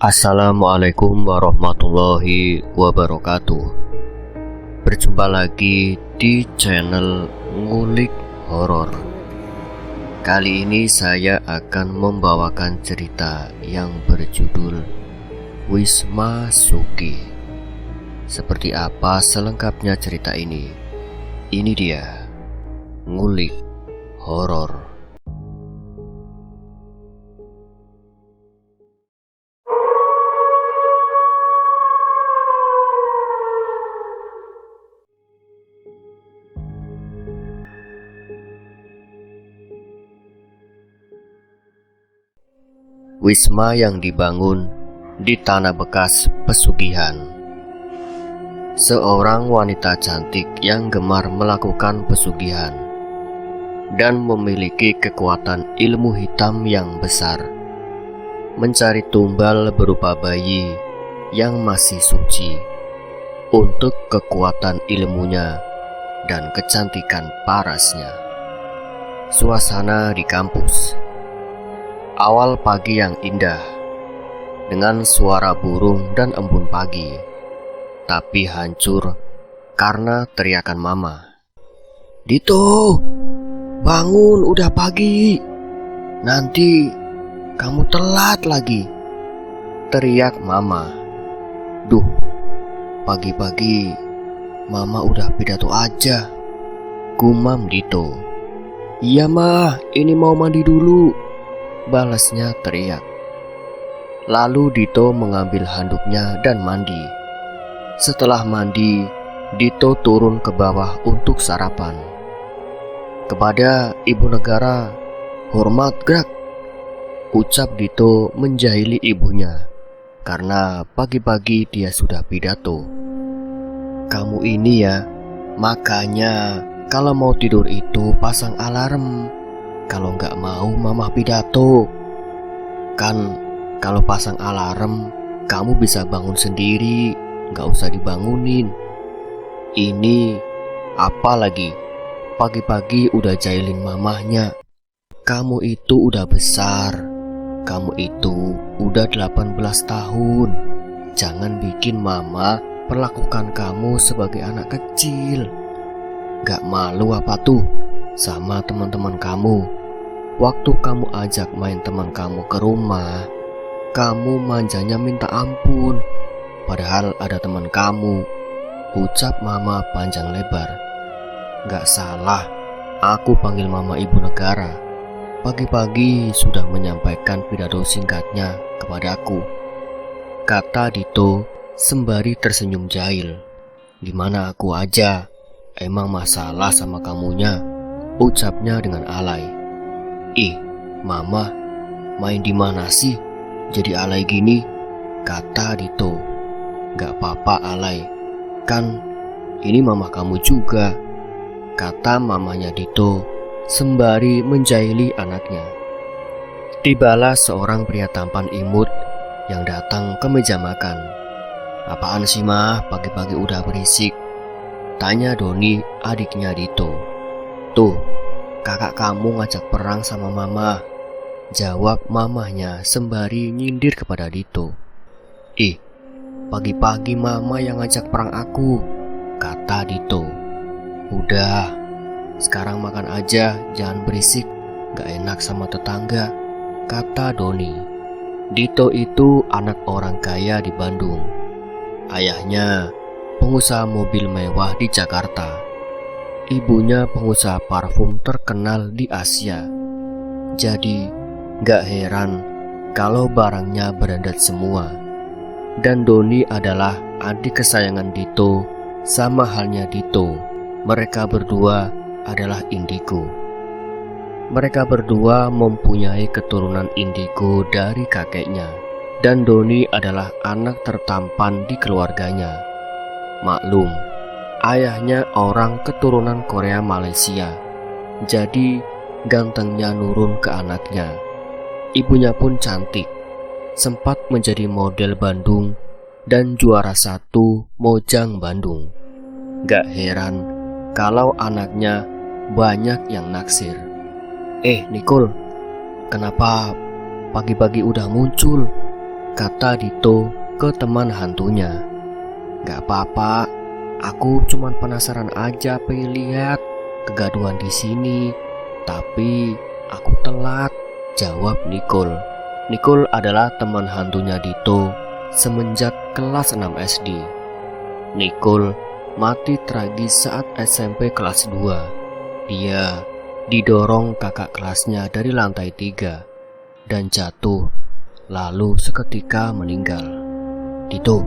Assalamualaikum warahmatullahi wabarakatuh. Berjumpa lagi di channel Ngulik Horor. Kali ini saya akan membawakan cerita yang berjudul Wisma Suki. Seperti apa selengkapnya cerita ini? Ini dia Ngulik Horor. Wisma yang dibangun di tanah bekas pesugihan. Seorang wanita cantik yang gemar melakukan pesugihan dan memiliki kekuatan ilmu hitam yang besar, mencari tumbal berupa bayi yang masih suci untuk kekuatan ilmunya dan kecantikan parasnya. Suasana di kampus. Awal pagi yang indah, dengan suara burung dan embun pagi, tapi hancur karena teriakan mama. "Dito, bangun, udah pagi. Nanti kamu telat lagi," teriak mama. "Duh, pagi-pagi mama udah pidato aja," gumam Dito. "Iya mah, ini mau mandi dulu," balasnya teriak. Lalu Dito mengambil handuknya dan mandi. Setelah mandi, Dito turun ke bawah untuk sarapan. "Kepada Ibu Negara, hormat gerak," ucap Dito menjahili ibunya karena pagi-pagi dia sudah pidato. "Kamu ini ya, makanya kalau mau tidur itu pasang alarm. Kalau nggak mau mama pidato. Kan kalau pasang alarm kamu bisa bangun sendiri, nggak usah dibangunin. Ini apa lagi? Pagi-pagi udah jahilin mamahnya. Kamu itu udah besar. Kamu itu udah 18 tahun. Jangan bikin mama perlakukan kamu sebagai anak kecil. Gak malu apa tuh sama teman-teman kamu? Waktu kamu ajak main teman kamu ke rumah, kamu manjanya minta ampun, padahal ada teman kamu," ucap mama panjang lebar. "Gak salah, aku panggil mama Ibu Negara. Pagi-pagi sudah menyampaikan pidato singkatnya kepadaku," kata Dito sembari tersenyum jahil. "Gimana aku aja, emang masalah sama kamunya," ucapnya dengan alay. "Ih, mama, main di mana sih? Jadi alay gini," kata Dito. "Gak apa-apa alay, kan ini mama kamu juga," kata mamanya Dito sembari menjahili anaknya. Tibalah seorang pria tampan imut yang datang ke meja makan. "Apaan sih mah, pagi-pagi udah berisik?" tanya Doni, adiknya Dito. "Tuh, kakak kamu ngajak perang sama mama," jawab mamahnya sembari nyindir kepada Dito. "Ih, pagi-pagi mama yang ngajak perang aku," kata Dito. "Udah, sekarang makan aja, jangan berisik, gak enak sama tetangga," kata Doni. Dito itu anak orang kaya di Bandung. Ayahnya pengusaha mobil mewah di Jakarta. Ibunya pengusaha parfum terkenal di Asia. Jadi gak heran kalau barangnya branded semua. Dan Doni adalah adik kesayangan Dito. Sama halnya Dito, mereka berdua adalah indigo. Mereka berdua mempunyai keturunan indigo dari kakeknya. Dan Doni adalah anak tertampan di keluarganya. Maklum, ayahnya orang keturunan Korea Malaysia, jadi gantengnya nurun ke anaknya. Ibunya pun cantik, sempat menjadi model Bandung dan juara 1 Mojang Bandung. Gak heran kalau anaknya banyak yang naksir. "Nicole, kenapa pagi-pagi udah muncul?" kata Dito ke teman hantunya. "Gak apa-apa, aku cuman penasaran aja pengen lihat kegaduhan di sini. Tapi aku telat," jawab Nicole. Nicole adalah teman hantunya Dito semenjak kelas 6 SD. Nicole mati tragis saat SMP kelas 2. Dia didorong kakak kelasnya dari lantai 3 dan jatuh, lalu seketika meninggal. "Dito,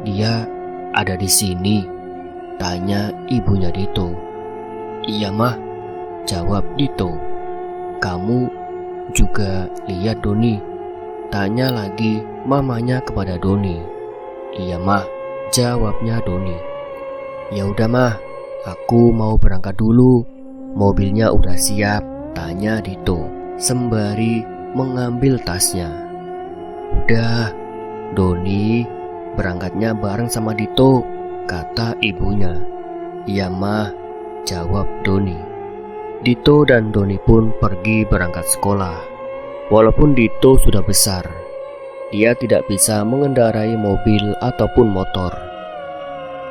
dia ada di sini?" tanya ibunya Dito. "Iya mah," jawab Dito. "Kamu juga lihat Doni?" tanya lagi mamanya kepada Doni. "Iya mah," jawabnya Doni. "Ya udah mah, aku mau berangkat dulu. Mobilnya udah siap?" tanya Dito sembari mengambil tasnya. "Udah, Doni berangkatnya bareng sama Dito," kata ibunya. "Iya mah," jawab Doni. Dito dan Doni pun pergi berangkat sekolah. Walaupun Dito sudah besar, dia tidak bisa mengendarai mobil ataupun motor.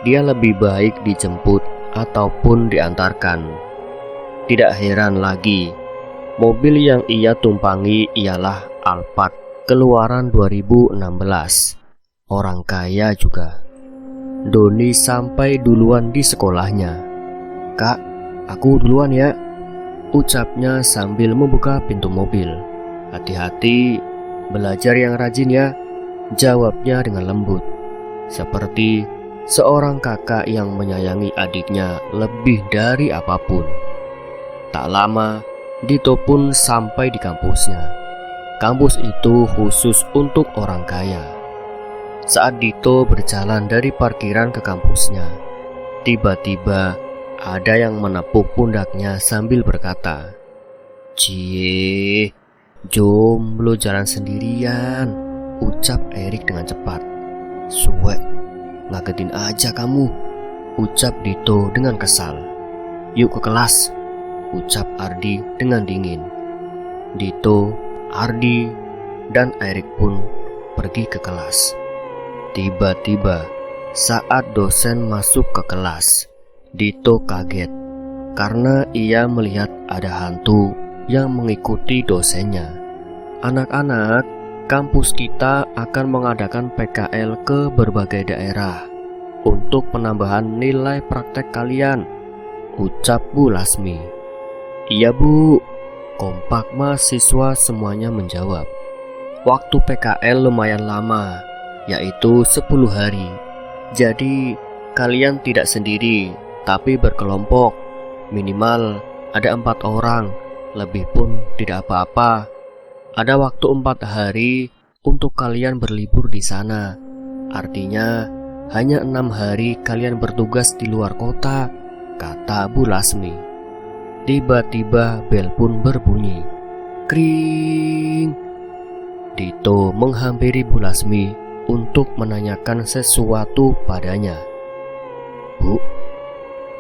Dia lebih baik dijemput ataupun diantarkan. Tidak heran lagi, mobil yang ia tumpangi ialah Alphard keluaran 2016. Orang kaya juga. Doni sampai duluan di sekolahnya. "Kak, aku duluan ya," ucapnya sambil membuka pintu mobil. "Hati-hati, belajar yang rajin ya," jawabnya dengan lembut, seperti seorang kakak yang menyayangi adiknya lebih dari apapun. Tak lama, Dito pun sampai di kampusnya. Kampus itu khusus untuk orang kaya. Saat Dito berjalan dari parkiran ke kampusnya, tiba-tiba ada yang menepuk pundaknya sambil berkata, "Cie, jomblo jalan sendirian," ucap Erik dengan cepat. "Suwek, ngagetin aja kamu," ucap Dito dengan kesal. "Yuk ke kelas," ucap Ardi dengan dingin. Dito, Ardi, dan Erik pun pergi ke kelas. Tiba-tiba saat dosen masuk ke kelas, Dito kaget karena ia melihat ada hantu yang mengikuti dosennya. "Anak-anak, kampus kita akan mengadakan PKL ke berbagai daerah untuk penambahan nilai praktek kalian," ucap Bu Lasmi. "Iya Bu," kompak mahasiswa semuanya menjawab. Waktu PKL lumayan lama, yaitu 10 hari. Jadi kalian tidak sendiri, tapi berkelompok. Minimal ada 4 orang, lebih pun tidak apa-apa. Ada waktu 4 hari untuk kalian berlibur di sana. Artinya hanya 6 hari kalian bertugas di luar kota, kata Bu Lasmi. Tiba-tiba bel pun berbunyi. Kring. Dito menghampiri Bu Lasmi untuk menanyakan sesuatu padanya. "Bu,"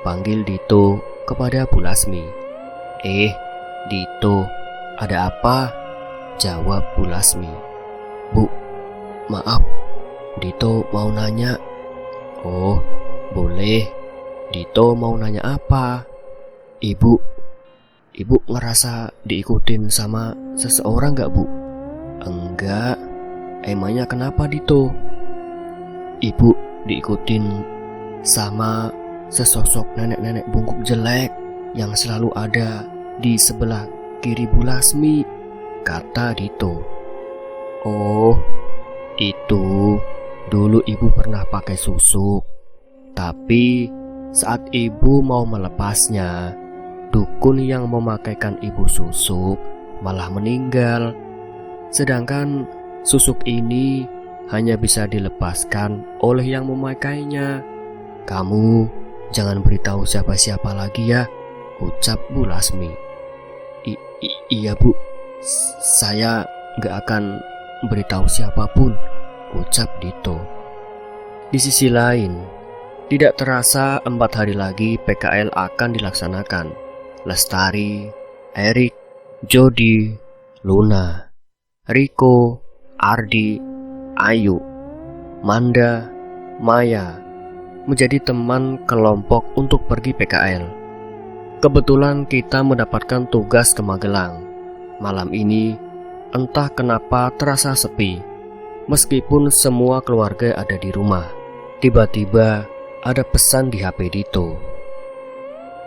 panggil Dito kepada Bu Lasmi. Dito, ada apa?" jawab Bu Lasmi. "Bu, maaf, Dito mau nanya." "Oh, boleh. Dito mau nanya apa?" Ibu ngerasa diikutin sama seseorang gak, Bu?" "Enggak. Emangnya kenapa, Dito?" "Ibu diikutin sama sesosok nenek-nenek bungkuk jelek yang selalu ada di sebelah kiri Bu Lasmi," kata Dito. "Oh, itu dulu ibu pernah pakai susuk. Tapi saat ibu mau melepasnya, dukun yang memakaikan ibu susuk malah meninggal. Sedangkan susuk ini hanya bisa dilepaskan oleh yang memakainya. Kamu jangan beritahu siapa-siapa lagi ya," ucap Bu Lasmi. Iya Bu, saya gak akan beritahu siapapun," ucap Dito. Di sisi lain, tidak terasa 4 hari lagi PKL akan dilaksanakan. Lestari, Erik, Jody, Luna, Riko, Ardi, Ayu, Manda, Maya menjadi teman kelompok untuk pergi PKL. Kebetulan kita mendapatkan tugas ke Magelang. Malam ini entah kenapa terasa sepi. Meskipun semua keluarga ada di rumah, tiba-tiba ada pesan di HP Dito.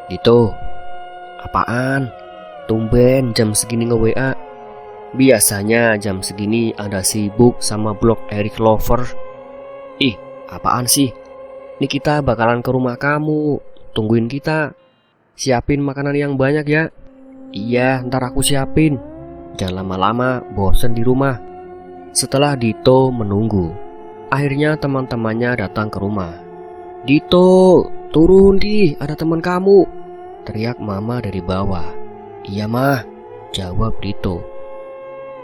Dito, apaan? Tumben jam segini nge-WA. Biasanya jam segini Anda sibuk sama blog Eric Lover. Ih, apaan sih? Nih kita bakalan ke rumah kamu. Tungguin kita. Siapin makanan yang banyak ya. Iya, ntar aku siapin. Jangan lama-lama, bosen di rumah. Setelah Dito menunggu, akhirnya teman-temannya datang ke rumah. Dito, turun di, ada teman kamu, teriak mama dari bawah. Iya mah, jawab Dito.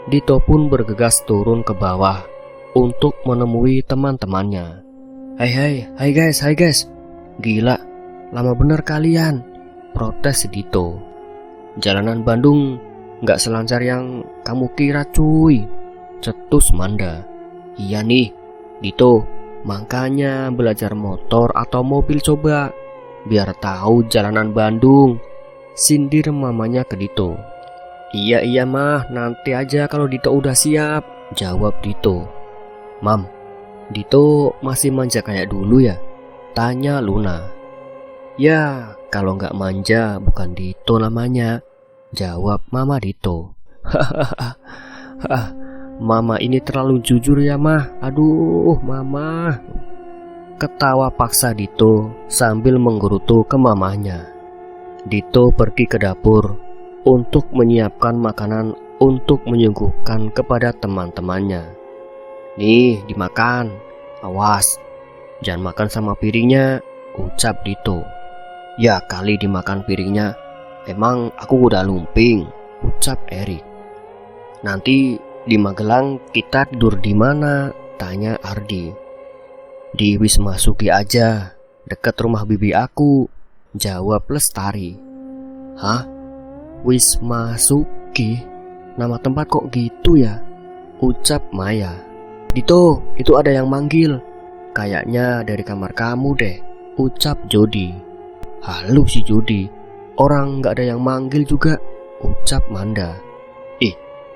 Dito pun bergegas turun ke bawah untuk menemui teman-temannya. Hai guys. Gila, lama bener kalian, protes Dito. Jalanan Bandung gak selancar yang kamu kira cuy, cetus Manda. Iya nih, Dito, makanya belajar motor atau mobil coba, biar tahu jalanan Bandung, sindir mamanya ke Dito. Iya mah, nanti aja kalau Dito udah siap, jawab Dito. Mam, Dito masih manja kayak dulu ya? Tanya Luna. Ya, kalau nggak manja bukan Dito namanya, jawab mama Dito. Hahaha, mama ini terlalu jujur ya mah, aduh mama. Ketawa paksa Dito sambil menggerutu ke mamanya. Dito pergi ke dapur untuk menyiapkan makanan untuk menyuguhkan kepada teman-temannya. Nih, dimakan. Awas, jangan makan sama piringnya, ucap Dito. Ya kali dimakan piringnya, emang aku udah lumping, ucap Erik. Nanti di Magelang kita tidur di mana? Tanya Ardi. Di Wisma Suki aja, dekat rumah bibi aku, jawab Lestari. Hah? Wisma Suki? Nama tempat kok gitu ya? Ucap Maya. Dito, itu ada yang manggil. Kayaknya dari kamar kamu deh, ucap Jody. Halo si Jody, orang gak ada yang manggil juga, ucap Manda.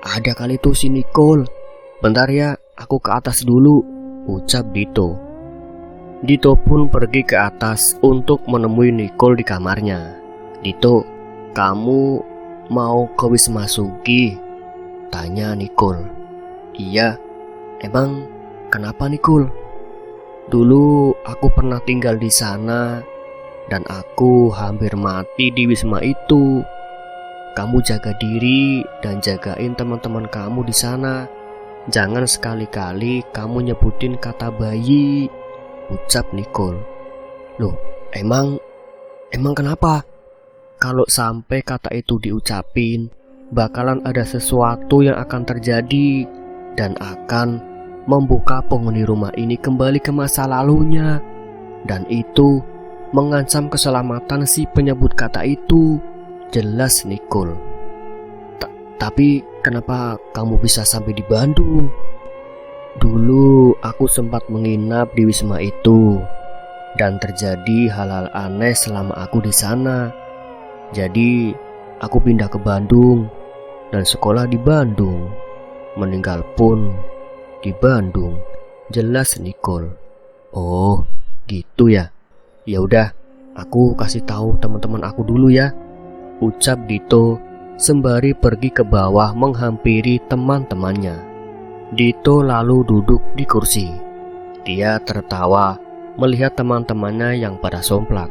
Ada kali tuh si Nicole. Bentar ya, aku ke atas dulu, ucap Dito. Dito pun pergi ke atas untuk menemui Nicole di kamarnya. Dito, kamu mau ke Wisma Suki? Tanya Nicole. Iya, emang kenapa Nicole? Dulu aku pernah tinggal di sana dan aku hampir mati di Wisma itu. Kamu jaga diri dan jagain teman-teman kamu di sana. Jangan sekali-kali kamu nyebutin kata bayi, ucap Nicole. Loh, emang kenapa? Kalau sampai kata itu diucapin, bakalan ada sesuatu yang akan terjadi dan akan membuka penghuni rumah ini kembali ke masa lalunya. Dan itu mengancam keselamatan si penyebut kata itu, jelas Nicole. Tapi kenapa kamu bisa sampai di Bandung? Dulu aku sempat menginap di Wisma itu dan terjadi hal-hal aneh selama aku di sana. Jadi aku pindah ke Bandung dan sekolah di Bandung. Meninggal pun di Bandung, jelas Nicole. Oh, gitu ya. Ya udah, aku kasih tahu teman-teman aku dulu ya, ucap Dito sembari pergi ke bawah menghampiri teman-temannya. Dito lalu duduk di kursi. Dia tertawa melihat teman-temannya yang pada somplak.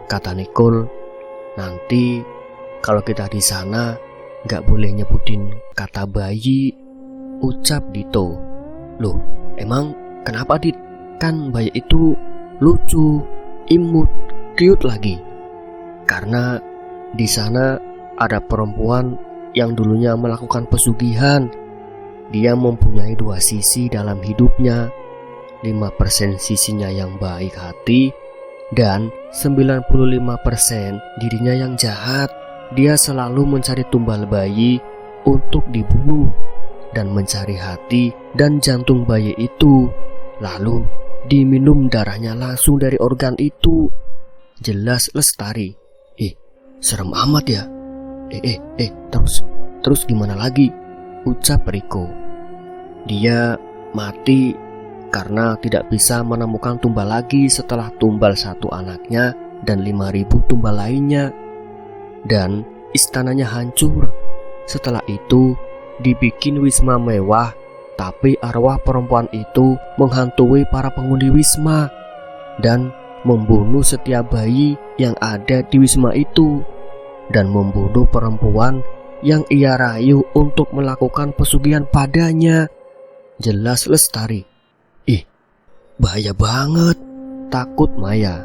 Kata Nicole, nanti kalau kita di sana gak boleh nyebutin kata bayi, ucap Dito. Loh, emang kenapa Dit? Kan bayi itu lucu, imut, cute lagi. Karena di sana ada perempuan yang dulunya melakukan pesugihan. Dia mempunyai dua sisi dalam hidupnya, 5% sisinya yang baik hati dan 95% dirinya yang jahat. Dia selalu mencari tumbal bayi untuk dibunuh. dan mencari hati dan jantung bayi itu. Lalu diminum darahnya langsung dari organ itu. Jelas Lestari. Serem amat ya. Terus gimana lagi? Ucap Riko. Dia mati karena tidak bisa menemukan tumbal lagi setelah tumbal satu anaknya dan 5.000 tumbal lainnya. Dan istananya hancur. Setelah itu dibikin wisma mewah, tapi arwah perempuan itu menghantui para penghuni wisma dan membunuh setiap bayi yang ada di wisma itu, dan membunuh perempuan yang ia rayu untuk melakukan pesugihan padanya. Jelas Lestari. Bahaya banget, takut Maya.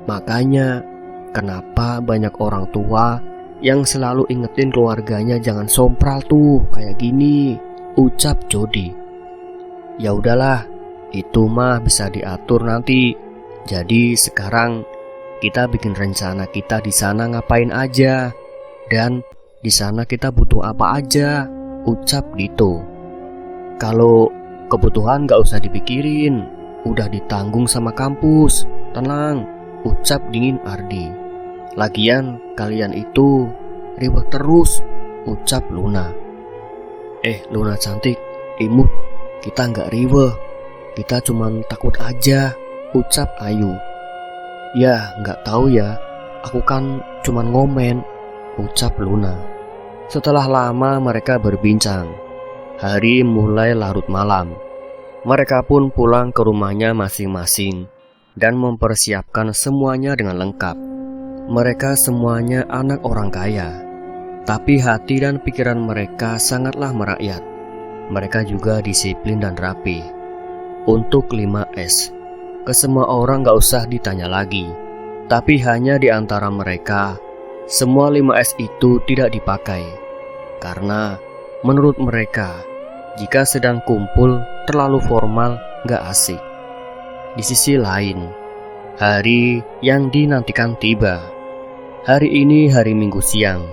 Makanya kenapa banyak orang tua yang selalu ingetin keluarganya jangan sompral tuh kayak gini, ucap Jody. Ya udahlah, itu mah bisa diatur nanti. Jadi sekarang kita bikin rencana kita di sana ngapain aja dan di sana kita butuh apa aja, ucap Dito. Kalau kebutuhan gak usah dipikirin, udah ditanggung sama kampus, tenang, ucap dingin Ardi. Lagian kalian itu ribet terus, ucap Luna. Luna cantik, imut, kita gak riweh, kita cuman takut aja, ucap Ayu. Ya gak tahu ya, aku kan cuman ngomen, ucap Luna. Setelah lama mereka berbincang, hari mulai larut malam. Mereka pun pulang ke rumahnya masing-masing dan mempersiapkan semuanya dengan lengkap. Mereka semuanya anak orang kaya, tapi hati dan pikiran mereka sangatlah merakyat. Mereka juga disiplin dan rapi. Untuk 5S, ke semua orang gak usah ditanya lagi. Tapi hanya di antara mereka, semua 5S itu tidak dipakai. Karena menurut mereka, jika sedang kumpul terlalu formal gak asik. Di sisi lain, hari yang dinantikan tiba. Hari ini hari Minggu siang.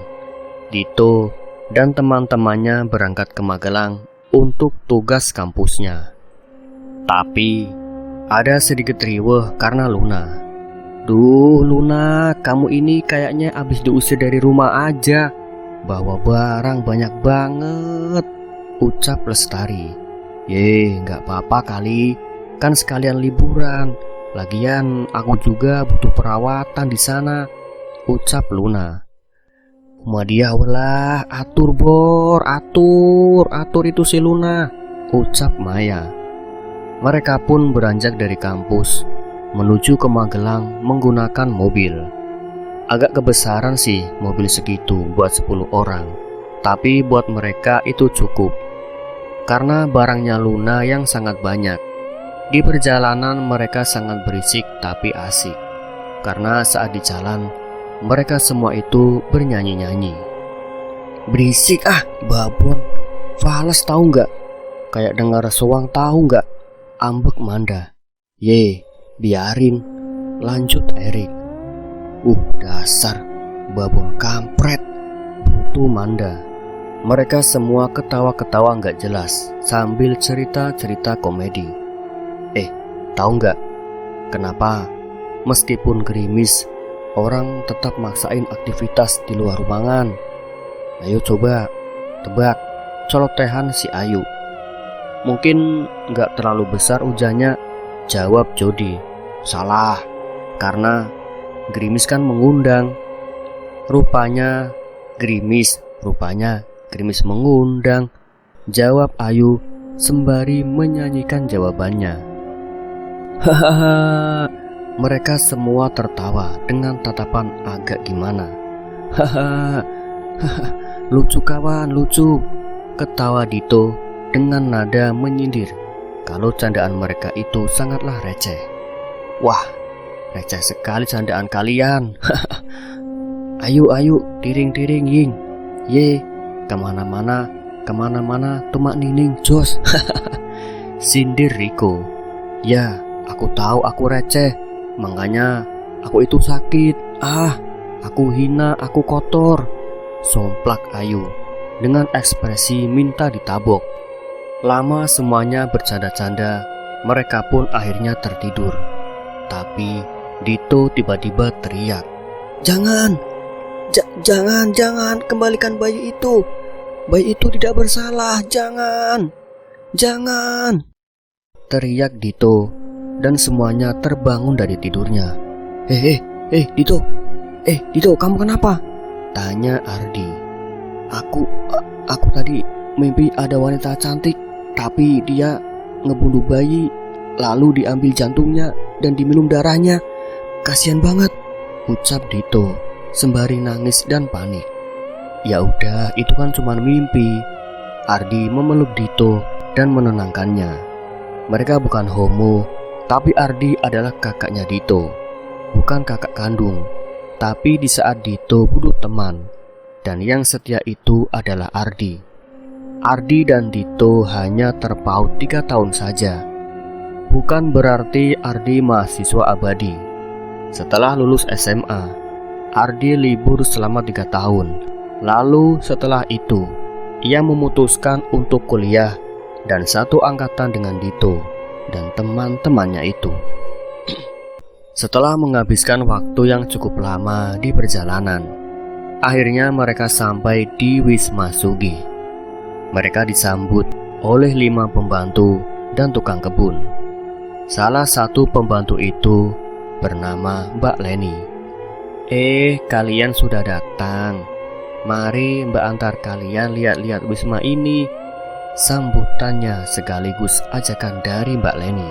Dito dan teman-temannya berangkat ke Magelang untuk tugas kampusnya. Tapi ada sedikit riweh karena Luna. Duh Luna, kamu ini kayaknya abis diusir dari rumah aja. Bawa barang banyak banget, ucap Lestari. Gak apa-apa kali, kan sekalian liburan. Lagian aku juga butuh perawatan di sana, ucap Luna. Madiah lah, atur bor, atur itu si Luna, ucap Maya. Mereka pun beranjak dari kampus menuju ke Magelang menggunakan mobil. Agak kebesaran sih mobil segitu buat 10 orang, tapi buat mereka itu cukup. Karena barangnya Luna yang sangat banyak. Di perjalanan mereka sangat berisik tapi asik. Karena saat di jalan mereka semua itu bernyanyi-nyanyi. Berisik babon. Fales tahu nggak? Kayak dengar soang tahu nggak? Ambek Manda. Biarin. Lanjut Erik. Dasar babon kampret, butuh Manda. Mereka semua ketawa-ketawa nggak jelas sambil cerita-cerita komedi. Tahu nggak kenapa meskipun gerimis orang tetap maksain aktivitas di luar ruangan? Ayo coba tebak, celotehan si Ayu. Mungkin nggak terlalu besar hujannya, jawab Jody. Salah, karena gerimis kan mengundang. Rupanya gerimis mengundang, jawab Ayu sembari menyanyikan jawabannya. Hahaha. Mereka semua tertawa dengan tatapan agak gimana. Hahaha. Lucu kawan, lucu, ketawa Dito dengan nada menyindir kalau candaan mereka itu sangatlah receh. Wah, receh sekali candaan kalian. Ayo, tiring ying. Kemana-mana tumak nining jos. Sindir Riko. Ya, aku tahu aku receh, makanya aku itu sakit. Aku hina, aku kotor, somplak Ayu. dengan ekspresi minta ditabok. Lama semuanya bercanda-canda, mereka pun akhirnya tertidur. Tapi Dito tiba-tiba teriak, "Jangan! Jangan, kembalikan bayi itu! Bayi itu tidak bersalah, jangan! Jangan!" teriak Dito, dan semuanya terbangun dari tidurnya. Dito! Dito, kamu kenapa?" tanya Ardi. Aku tadi mimpi ada wanita cantik, tapi dia ngebunuh bayi, lalu diambil jantungnya dan diminum darahnya. Kasihan banget, ucap Dito sembari nangis dan panik. "Ya udah, itu kan cuma mimpi." Ardi memeluk Dito dan menenangkannya. Mereka bukan homo, tapi Ardi adalah kakaknya Dito, bukan kakak kandung. Tapi di saat Dito butuh teman, dan yang setia itu adalah Ardi. Ardi dan Dito hanya terpaut 3 tahun saja. Bukan berarti Ardi mahasiswa abadi. Setelah lulus SMA, Ardi libur selama 3 tahun. Lalu setelah itu, ia memutuskan untuk kuliah dan satu angkatan dengan Dito dan teman-temannya itu. Setelah menghabiskan waktu yang cukup lama di perjalanan, akhirnya mereka sampai di Wisma Sugih. Mereka disambut oleh 5 pembantu dan tukang kebun. Salah satu pembantu itu bernama Mbak Leni. Kalian sudah datang. Mari Mbak antar kalian lihat-lihat wisma ini," sambutannya sekaligus ajakan dari Mbak Leni.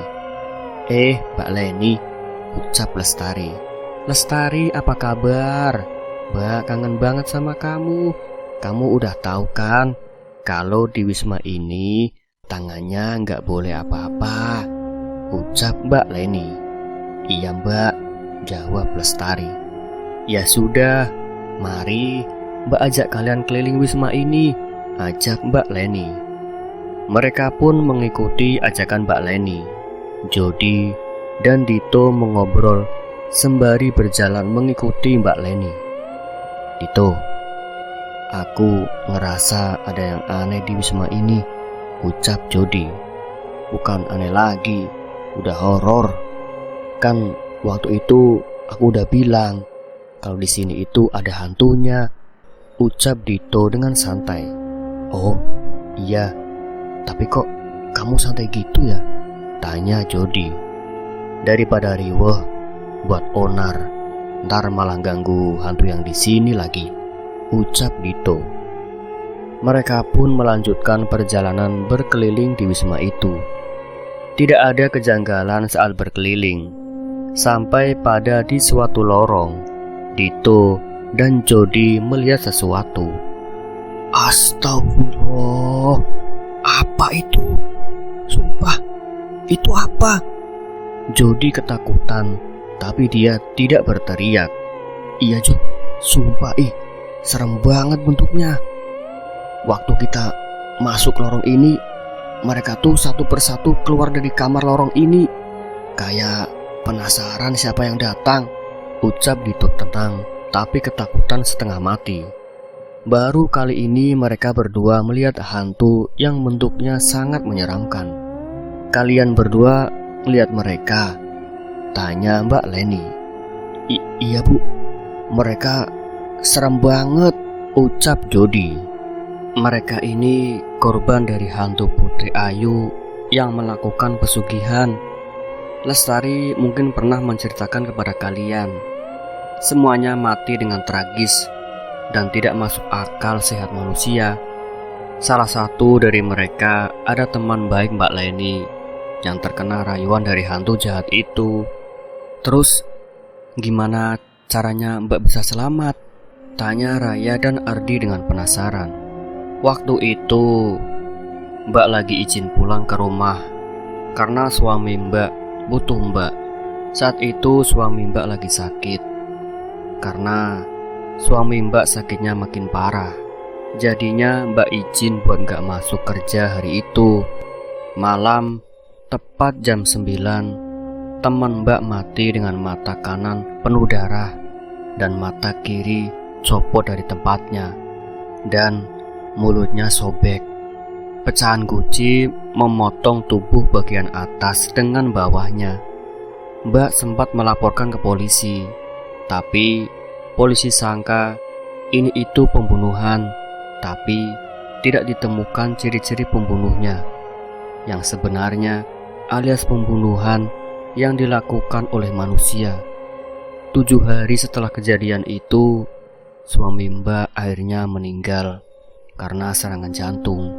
Mbak Leni," ucap Lestari. "Lestari, apa kabar? Mbak kangen banget sama kamu. Kamu udah tahu kan kalau di wisma ini tangannya nggak boleh apa-apa," ucap Mbak Leni. "Iya Mbak," jawab Lestari. "Ya sudah, mari Mbak ajak kalian keliling wisma ini," ajak Mbak Leni. Mereka pun mengikuti ajakan Mbak Leni. Jody dan Dito mengobrol sembari berjalan mengikuti Mbak Leni. "Dito, aku ngerasa ada yang aneh di wisma ini," ucap Jody. "Bukan aneh lagi, udah horor. Kan waktu itu aku udah bilang kalau di sini itu ada hantunya," ucap Dito dengan santai. "Oh iya, tapi kok kamu santai gitu ya?" tanya Jody. "Daripada riweh buat onar, ntar malah ganggu hantu yang di sini lagi," ucap Dito. Mereka pun melanjutkan perjalanan berkeliling di wisma itu. Tidak ada kejanggalan saat berkeliling. Sampai pada di suatu lorong, Dito dan Jody melihat sesuatu. "Astagfirullah, apa itu? Sumpah, itu apa?" Jody ketakutan, tapi dia tidak berteriak. "Iya Jod, sumpah serem banget bentuknya. Waktu kita masuk lorong ini, mereka tuh satu persatu keluar dari kamar lorong ini. Kayak penasaran siapa yang datang," ucap Dito tenang, tapi ketakutan setengah mati. Baru kali ini mereka berdua melihat hantu yang bentuknya sangat menyeramkan. "Kalian berdua lihat mereka?" tanya Mbak Leni. Iya Bu, mereka serem banget," ucap Jody. "Mereka ini korban dari hantu Putri Ayu yang melakukan pesugihan. Lestari mungkin pernah menceritakan kepada kalian. Semuanya mati dengan tragis dan tidak masuk akal sehat manusia. Salah satu dari mereka ada teman baik Mbak Leni yang terkena rayuan dari hantu jahat itu. Terus gimana caranya Mbak bisa selamat?" tanya Raya dan Ardi dengan penasaran. "Waktu itu Mbak lagi izin pulang ke rumah karena suami Mbak butuh Mbak. Saat itu suami Mbak lagi sakit. Karena suami Mbak sakitnya makin parah, jadinya Mbak izin buat gak masuk kerja hari itu. Malam, tepat jam 9, teman Mbak mati dengan mata kanan penuh darah dan mata kiri copot dari tempatnya. Dan mulutnya sobek. Pecahan guci memotong tubuh bagian atas dengan bawahnya. Mbak sempat melaporkan ke polisi, tapi polisi sangka ini itu pembunuhan, tapi tidak ditemukan ciri-ciri pembunuhnya yang sebenarnya alias pembunuhan yang dilakukan oleh manusia. 7 hari setelah kejadian itu, suami Mbak akhirnya meninggal karena serangan jantung,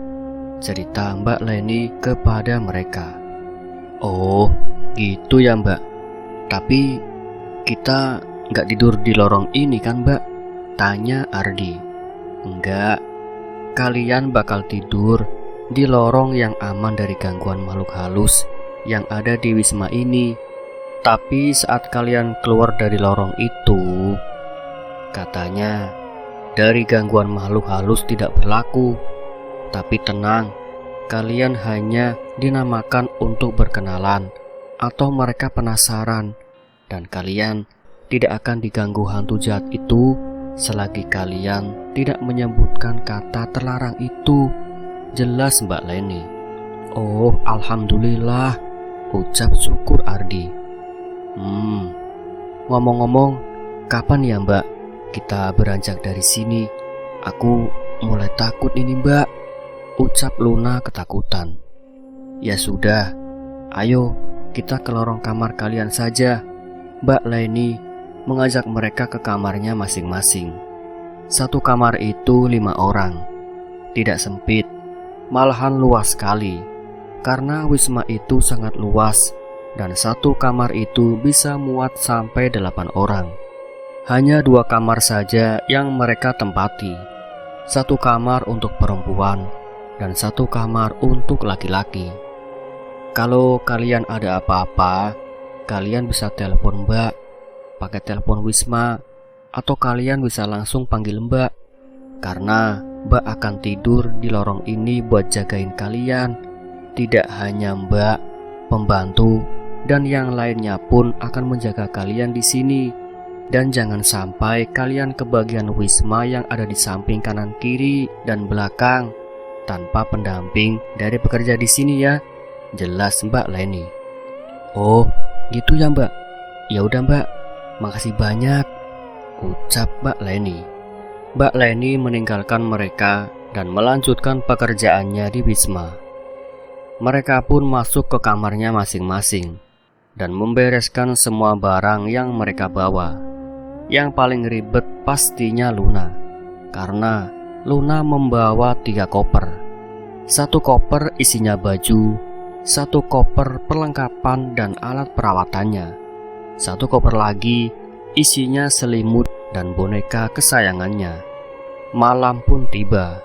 cerita Mbak Leni kepada mereka. Oh, gitu ya Mbak. Tapi kita nggak tidur di lorong ini kan Mbak? Tanya Ardi. Enggak, kalian bakal tidur di lorong yang aman dari gangguan makhluk halus yang ada di Wisma ini. Tapi saat kalian keluar dari lorong itu, katanya dari gangguan makhluk halus tidak berlaku. Tapi tenang, kalian hanya dinamakan untuk berkenalan atau mereka penasaran, dan kalian tidak akan diganggu hantu jahat itu selagi kalian tidak menyebutkan kata terlarang itu, jelas Mbak Leni. Oh, alhamdulillah, ucap syukur Ardi. Ngomong-ngomong, kapan ya Mbak kita beranjak dari sini? Aku mulai takut ini Mbak, ucap Luna ketakutan. Ya sudah, ayo kita ke lorong kamar kalian saja. Mbak Leni mengajak mereka ke kamarnya masing-masing. Satu kamar itu 5 orang. Tidak sempit, malahan luas sekali. Karena Wisma itu sangat luas, dan satu kamar itu bisa muat sampai 8 orang. Hanya 2 kamar saja yang mereka tempati. Satu kamar untuk perempuan dan satu kamar untuk laki-laki. Kalau kalian ada apa-apa, kalian bisa telepon Mbak pakai telepon Wisma, atau kalian bisa langsung panggil Mbak, karena Mbak akan tidur di lorong ini buat jagain kalian. Tidak hanya Mbak, pembantu dan yang lainnya pun akan menjaga kalian di sini. Dan jangan sampai kalian ke bagian Wisma yang ada di samping kanan kiri dan belakang tanpa pendamping dari pekerja di sini ya, jelas Mbak Leni. Oh, gitu ya Mbak. Ya udah Mbak, makasih banyak, ucap Mbak Leni. Mbak Leni meninggalkan mereka dan melanjutkan pekerjaannya di Wisma. Mereka pun masuk ke kamarnya masing-masing dan membereskan semua barang yang mereka bawa. Yang paling ribet pastinya Luna, karena Luna membawa 3 koper. 1 koper isinya baju, 1 koper perlengkapan dan alat perawatannya, 1 koper lagi isinya selimut dan boneka kesayangannya. Malam pun tiba.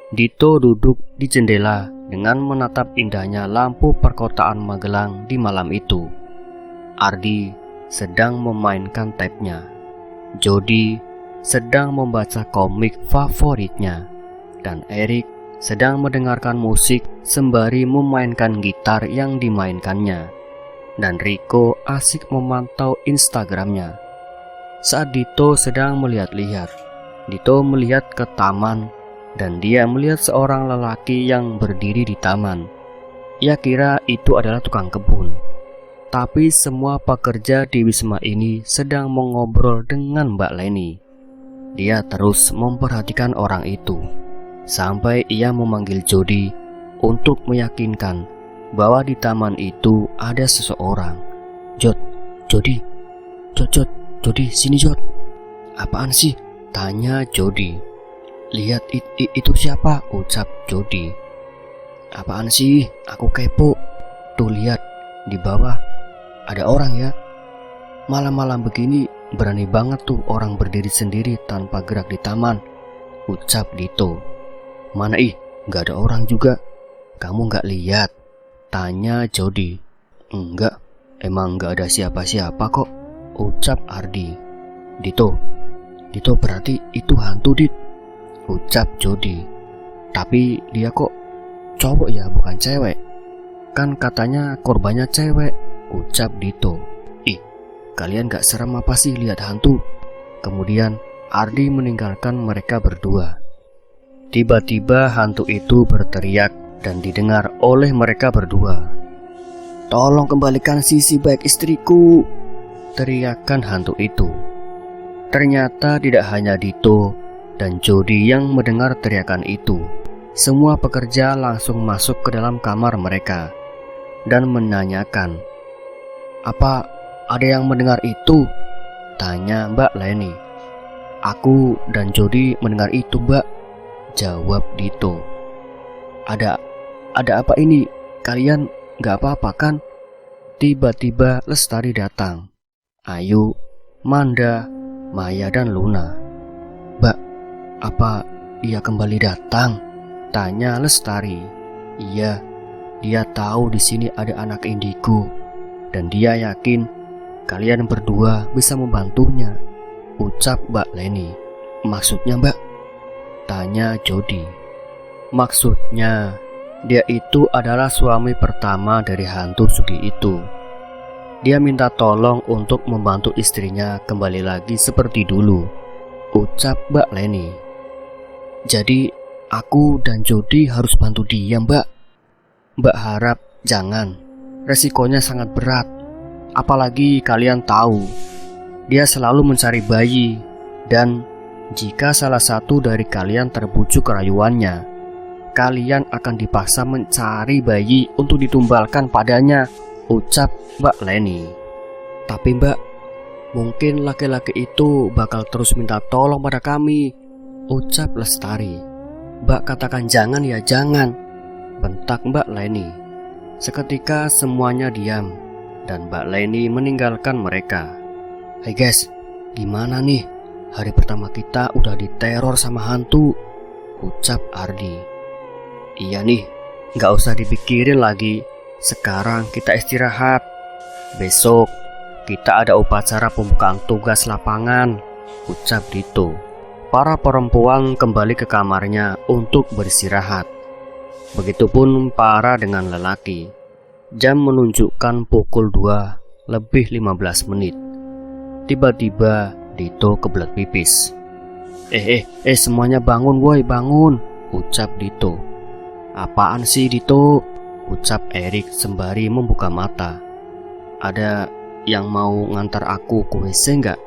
Dito duduk di jendela dengan menatap indahnya lampu perkotaan Magelang di malam itu. Ardi sedang memainkan tabnya. Jody sedang membaca komik favoritnya. Dan Erik sedang mendengarkan musik sembari memainkan gitar yang dimainkannya. Dan Rico asik memantau Instagramnya. Saat Dito sedang melihat-lihat, Dito melihat ke taman dan dia melihat seorang lelaki yang berdiri di taman. Ia kira itu adalah tukang kebun. Tapi semua pekerja di Wisma ini sedang mengobrol dengan Mbak Leni. Dia terus memperhatikan orang itu sampai ia memanggil Jody untuk meyakinkan bahwa di taman itu ada seseorang. Jody, sini Jod. Apaan sih? Tanya Jody. Lihat itu siapa? Ucap Jody. Apaan sih? Aku kepo. Tuh lihat, di bawah ada orang ya. Malam-malam begini berani banget tuh orang berdiri sendiri tanpa gerak di taman, ucap Dito. Mana gak ada orang juga. Kamu gak lihat? Tanya Jody. Enggak, emang gak ada siapa-siapa kok, ucap Ardi. Dito berarti itu hantu Dit, ucap Jody. Tapi dia kok cowok ya, bukan cewek. Kan katanya korbannya cewek, ucap Dito. Kalian gak serem apa sih lihat hantu? Kemudian Ardi meninggalkan mereka berdua. Tiba-tiba hantu itu berteriak dan didengar oleh mereka berdua. "Tolong kembalikan sisi baik istriku!" teriakan hantu itu. Ternyata tidak hanya Dito dan Jody yang mendengar teriakan itu. Semua pekerja langsung masuk ke dalam kamar mereka dan menanyakan, "Apa ada yang mendengar itu?" tanya Mbak Leni. "Aku dan Jody mendengar itu, Mbak," jawab Dito. Ada apa ini? Kalian gak apa-apa kan?" Tiba-tiba Lestari datang. Ayu, Manda, Maya dan Luna. "Mbak, apa dia kembali datang?" tanya Lestari. "Iya, dia tahu di sini ada anak indigo dan dia yakin kalian berdua bisa membantunya," ucap Mbak Leni. "Maksudnya, Mbak?" tanya Jody. "Maksudnya, dia itu adalah suami pertama dari hantu Sugi itu. Dia minta tolong untuk membantu istrinya kembali lagi seperti dulu," ucap Mbak Leni. "Jadi aku dan Jody harus bantu dia, Mbak?" "Mbak harap jangan. Resikonya sangat berat. Apalagi kalian tahu, dia selalu mencari bayi. Dan jika salah satu dari kalian terbujuk rayuannya, kalian akan dipaksa mencari bayi untuk ditumbalkan padanya," ucap Mbak Leni. "Tapi Mbak, mungkin laki-laki itu bakal terus minta tolong pada kami," ucap Lestari. "Mbak katakan jangan ya jangan," bentak Mbak Leni. Seketika semuanya diam dan Mbak Leni meninggalkan mereka. "Hai guys, gimana nih? Hari pertama kita udah diteror sama hantu," ucap Ardi. "Iya nih, gak usah dipikirin lagi. Sekarang kita istirahat. Besok kita ada upacara pembukaan tugas lapangan," ucap Dito. Para perempuan kembali ke kamarnya untuk beristirahat. Begitupun para dengan lelaki. Jam menunjukkan pukul 2:15. Tiba-tiba Dito kebelet pipis. Semuanya bangun woi, bangun," ucap Dito. "Apaan sih Dito?" ucap Erik sembari membuka mata. "Ada yang mau ngantar aku ke WC nggak?"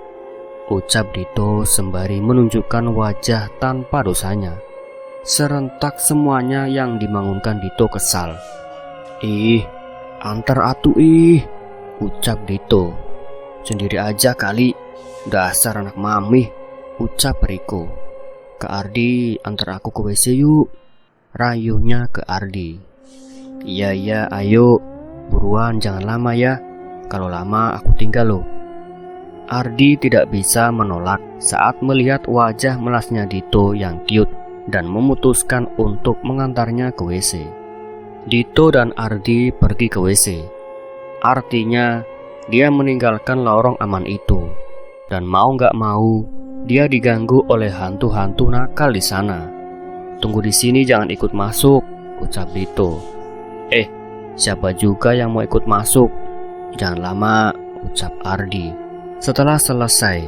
ucap Dito sembari menunjukkan wajah tanpa dosanya. Serentak semuanya yang dibangunkan Dito kesal. "Ih, antar atuh ih," ucap Dito. "Sendiri aja kali, dasar anak mami," ucap Riko. "Kak Ardi, antar aku ke WC yuk," rayunya ke Ardi. Iya, ayo, buruan jangan lama ya. Kalau lama aku tinggal loh." Ardi tidak bisa menolak saat melihat wajah melasnya Dito yang cute dan memutuskan untuk mengantarnya ke WC. Dito dan Ardi pergi ke WC. Artinya dia meninggalkan lorong aman itu, dan mau gak mau dia diganggu oleh hantu-hantu nakal di sana. "Tunggu di sini, jangan ikut masuk," ucap Dito. Siapa juga yang mau ikut masuk? Jangan lama," ucap Ardi. Setelah selesai,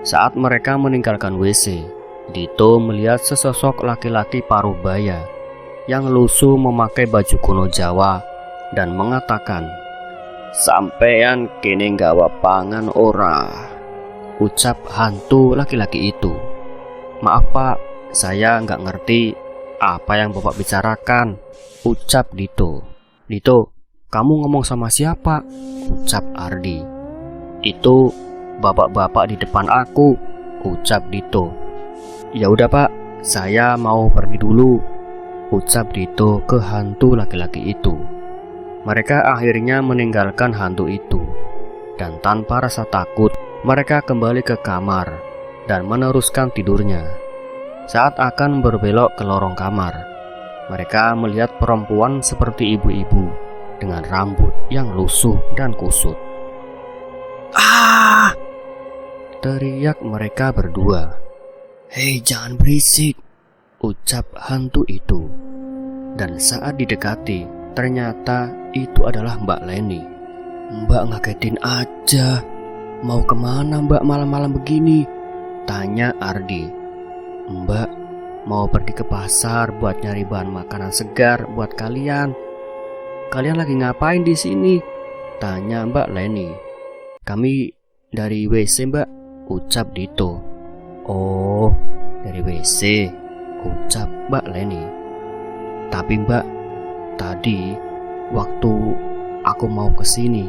saat mereka meninggalkan WC, Dito melihat sesosok laki-laki paruh baya yang lusuh memakai baju kuno Jawa dan mengatakan, "Sampean kene nggawa pangan ora?" ucap hantu laki-laki itu. "Maaf Pak, saya nggak ngerti apa yang Bapak bicarakan," ucap Dito. "Dito, kamu ngomong sama siapa?" ucap Ardi. "Itu bapak-bapak di depan aku," ucap Dito. "Ya udah Pak, saya mau pergi dulu," ucap Dito ke hantu laki-laki itu. Mereka akhirnya meninggalkan hantu itu, dan tanpa rasa takut mereka kembali ke kamar dan meneruskan tidurnya. Saat akan berbelok ke lorong kamar, mereka melihat perempuan seperti ibu-ibu dengan rambut yang lusuh dan kusut. "Ah!" teriak mereka berdua. "Hei, jangan berisik," ucap hantu itu. Dan saat didekati, ternyata itu adalah Mbak Leni. "Mbak ngagetin aja. Mau kemana Mbak malam-malam begini?" tanya Ardi. "Mbak mau pergi ke pasar buat nyari bahan makanan segar buat kalian. Kalian lagi ngapain di sini? Tanya Mbak Leni. Kami dari WC, Mbak, ucap Dito. Oh, dari WC, ucap Mbak Leni. Tapi Mbak, tadi waktu aku mau kesini,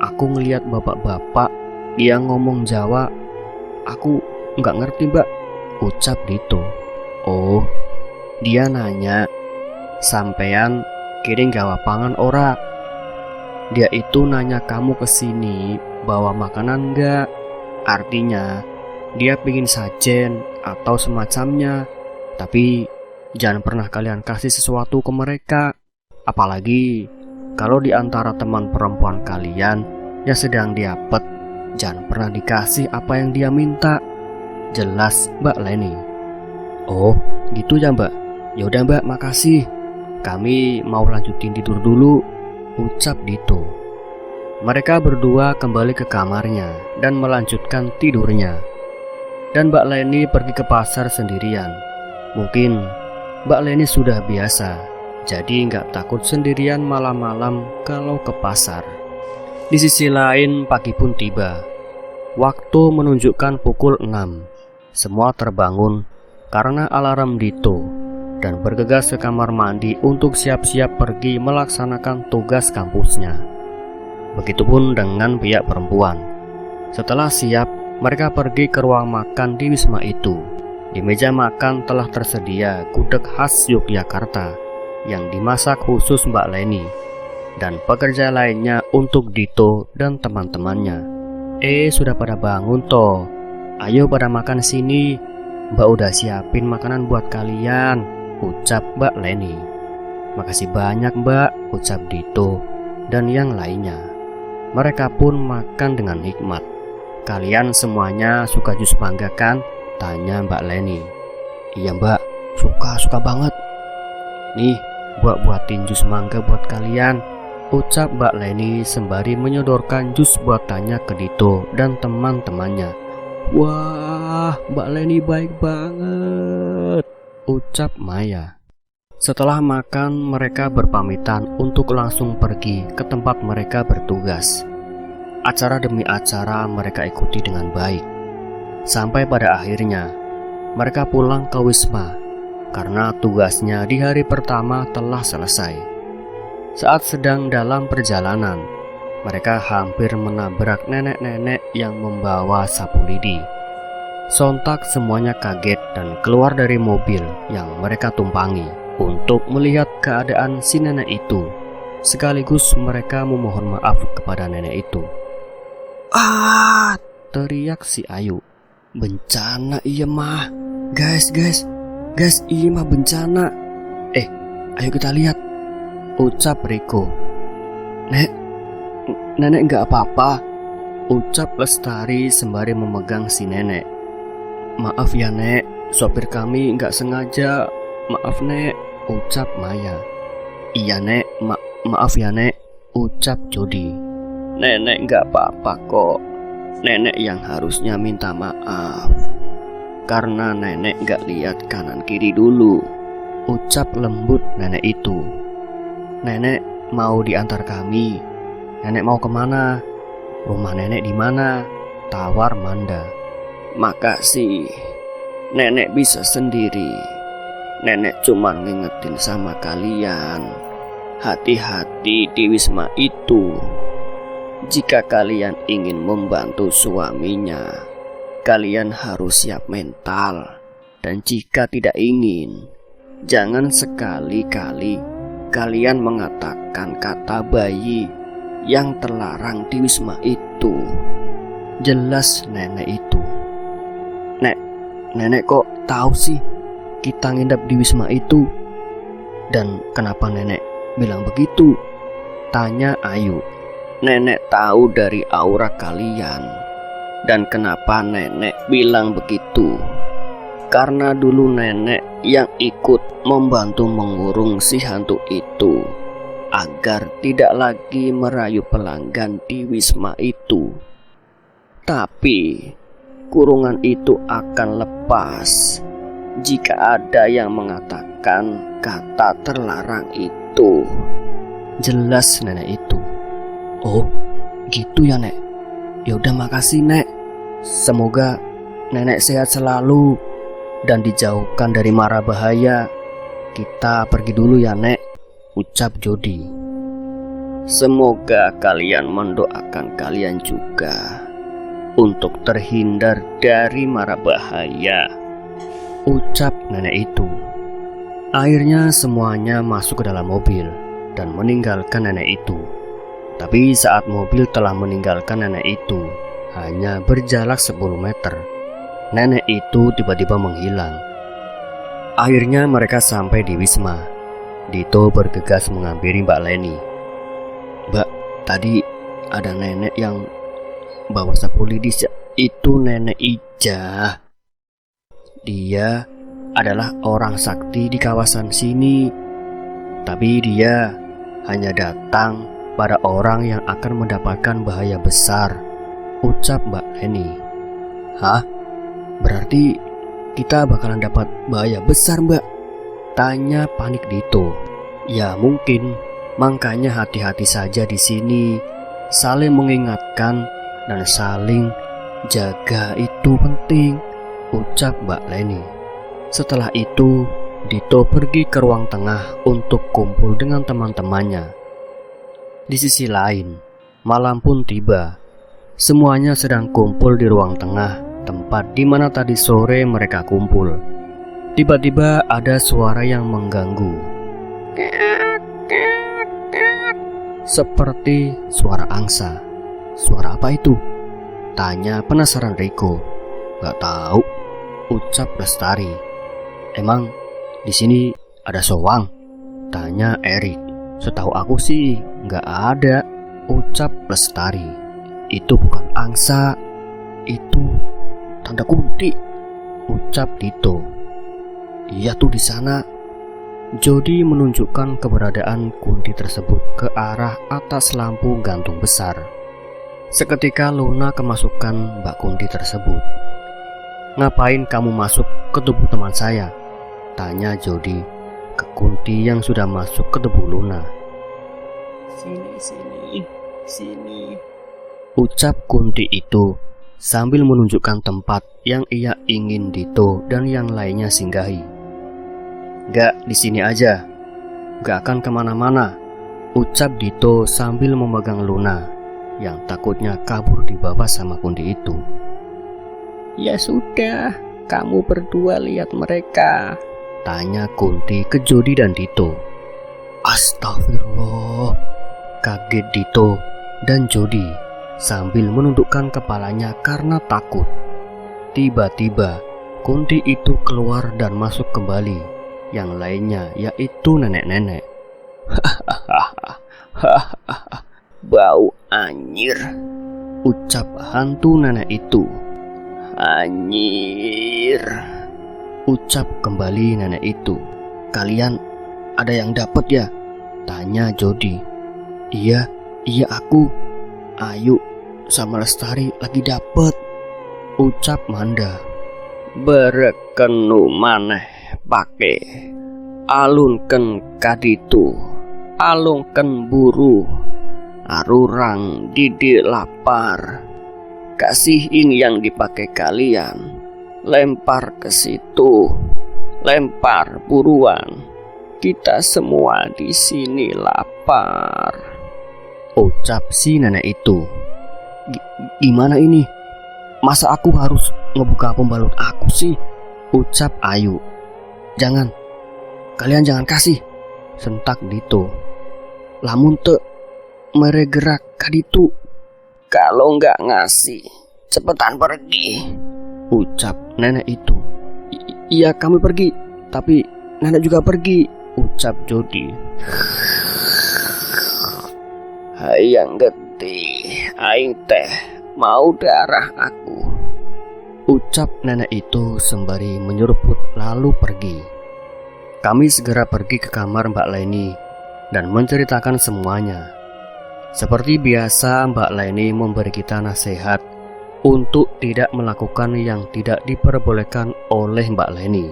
aku ngeliat bapak-bapak yang ngomong Jawa. Aku nggak ngerti, Mbak, ucap Dito. Oh, dia nanya, sampean kirim gawa pangan ora? Dia itu nanya kamu kesini bawa makanan enggak? Artinya dia pingin sajen atau semacamnya. Tapi jangan pernah kalian kasih sesuatu ke mereka. Apalagi kalau di antara teman perempuan kalian yang sedang diapet, jangan pernah dikasih apa yang dia minta. Jelas Mbak Leni. Oh gitu ya Mbak. Yaudah Mbak, makasih. Kami mau lanjutin tidur dulu, ucap Dito. Mereka berdua kembali ke kamarnya dan melanjutkan tidurnya. Dan Mbak Leni pergi ke pasar sendirian. Mungkin Mbak Leni sudah biasa, jadi nggak takut sendirian malam-malam kalau ke pasar. Di sisi lain pagi pun tiba. Waktu menunjukkan pukul 6. Semua terbangun karena alarm Dito dan bergegas ke kamar mandi untuk siap-siap pergi melaksanakan tugas kampusnya. Begitupun dengan pihak perempuan. Setelah siap, mereka pergi ke ruang makan di Wisma itu. Di meja makan telah tersedia gudeg khas Yogyakarta yang dimasak khusus Mbak Leni dan pekerja lainnya untuk Dito dan teman-temannya. Sudah pada bangun toh. Ayo pada makan sini. Mbak udah siapin makanan buat kalian, ucap Mbak Leni. Makasih banyak Mbak, ucap Dito dan yang lainnya. Mereka pun makan dengan nikmat. Kalian semuanya suka jus mangga kan? Tanya Mbak Leni. Iya Mbak, suka banget. Nih, buatin jus mangga buat kalian, ucap Mbak Leni sembari menyodorkan jus buatannya ke Dito dan teman-temannya. Wah, Mbak Leni baik banget, ucap Maya. Setelah makan, mereka berpamitan untuk langsung pergi ke tempat mereka bertugas. Acara demi acara mereka ikuti dengan baik. Sampai pada akhirnya, mereka pulang ke Wisma karena tugasnya di hari pertama telah selesai. Saat sedang dalam perjalanan, mereka hampir menabrak nenek-nenek yang membawa sapu lidi. Sontak semuanya kaget dan keluar dari mobil yang mereka tumpangi untuk melihat keadaan si nenek itu. Sekaligus mereka memohon maaf kepada nenek itu. Teriak si Ayu. Bencana iya mah. Guys, iya mah bencana. Ayo kita lihat, ucap Riko. Nenek nggak apa-apa, ucap Lestari sembari memegang si nenek. Maaf ya Nek, sopir kami nggak sengaja. Maaf Nek, ucap Maya. Iya Nek, maaf ya Nek, ucap Jody. Nenek nggak apa-apa kok. Nenek yang harusnya minta maaf karena nenek nggak lihat kanan kiri dulu, ucap lembut nenek itu. Nenek mau diantar kami. Nenek mau kemana? Rumah nenek di mana? Tawar Manda. Makasih, nenek bisa sendiri. Nenek cuma ngingetin sama kalian, hati-hati di Wisma itu. Jika kalian ingin membantu suaminya, kalian harus siap mental. Dan jika tidak ingin, jangan sekali-kali kalian mengatakan kata bayi yang terlarang di Wisma itu. Jelas nenek itu. Nenek kok tahu sih kita nginep di Wisma itu? Dan kenapa nenek bilang begitu? Tanya Ayu. Nenek tahu dari aura kalian. Dan kenapa nenek bilang begitu? Karena dulu nenek yang ikut membantu mengurung si hantu itu agar tidak lagi merayu pelanggan di Wisma itu. Tapi kurungan itu akan lepas jika ada yang mengatakan kata terlarang itu. Jelas nenek itu. Oh, gitu ya Nek. Ya udah makasih Nek. Semoga nenek sehat selalu dan dijauhkan dari mara bahaya. Kita pergi dulu ya Nek, ucap Jody. Semoga kalian mendoakan kalian juga untuk terhindar dari mara bahaya, ucap nenek itu. Akhirnya semuanya masuk ke dalam mobil dan meninggalkan nenek itu. Tapi saat mobil telah meninggalkan nenek itu, hanya berjarak 10 meter, nenek itu tiba-tiba menghilang. Akhirnya mereka sampai di Wisma. Dito bergegas menghampiri Mbak Leni. Mbak, tadi ada nenek yang bawa sapu lidi. Itu nenek Ija. Dia adalah orang sakti di kawasan sini. Tapi dia hanya datang pada orang yang akan mendapatkan bahaya besar, ucap Mbak Leni. Hah? Berarti kita bakalan dapat bahaya besar Mbak? Tanya panik Dito. Ya mungkin, makanya hati-hati saja di sini. Saling mengingatkan dan saling jaga itu penting, ucap Mbak Leni. Setelah itu, Dito pergi ke ruang tengah untuk kumpul dengan teman-temannya. Di sisi lain, malam pun tiba. Semuanya sedang kumpul di ruang tengah, tempat di mana tadi sore mereka kumpul. Tiba-tiba ada suara yang mengganggu. Seperti suara angsa. Suara apa itu? Tanya penasaran Riko. Gak tahu, ucap Lestari. Emang di sini ada soang? Tanya Erik. Setahu aku sih gak ada, ucap Lestari. Itu bukan angsa, itu tanda kunti, ucap Dito. Iya tuh di sana. Jody menunjukkan keberadaan kunti tersebut ke arah atas lampu gantung besar. Seketika Luna kemasukan Mbak Kunti tersebut. Ngapain kamu masuk ke tubuh teman saya? Tanya Jody ke Kunti yang sudah masuk ke tubuh Luna. Sini, ucap Kunti itu sambil menunjukkan tempat yang ia ingin Dito dan yang lainnya singgahi. Gak, di sini aja. Gak akan kemana-mana, ucap Dito sambil memegang Luna yang takutnya kabur dibawa sama Kunti itu. Ya sudah, kamu berdua lihat mereka, tanya Kunti ke Jody dan Dito. Astagfirullah, kaget Dito dan Jody sambil menundukkan kepalanya karena takut. Tiba-tiba Kunti itu keluar dan masuk kembali. Yang lainnya yaitu nenek-nenek. Bau anyir, ucap hantu nenek itu. Anyir, ucap kembali nenek itu. Kalian ada yang dapat ya? Tanya Jody. Iya aku. Ayu sama Lestari lagi dapat, ucap Manda. Berekenu maneh pake alunken kaditu, alungken buru, arurang didi lapar. Kasihin yang dipakai kalian, lempar ke situ, lempar buruan. Kita semua di sini lapar, ucap si nenek itu. Gimana ini? Masa aku harus ngebuka pembalut aku sih? Ucap Ayu. Jangan, kalian jangan kasih, sentak Dito. Lamun te mere gerak kaditu. Kalau nggak ngasih, cepetan pergi, ucap nenek itu. Iya kami pergi, tapi nenek juga pergi, ucap Jody. Hayang gede, aing teh mau darah aku, ucap nenek itu sembari menyeruput lalu pergi. Kami segera pergi ke kamar Mbak Leni dan menceritakan semuanya. Seperti biasa, Mbak Leni memberi kita nasihat untuk tidak melakukan yang tidak diperbolehkan oleh Mbak Leni.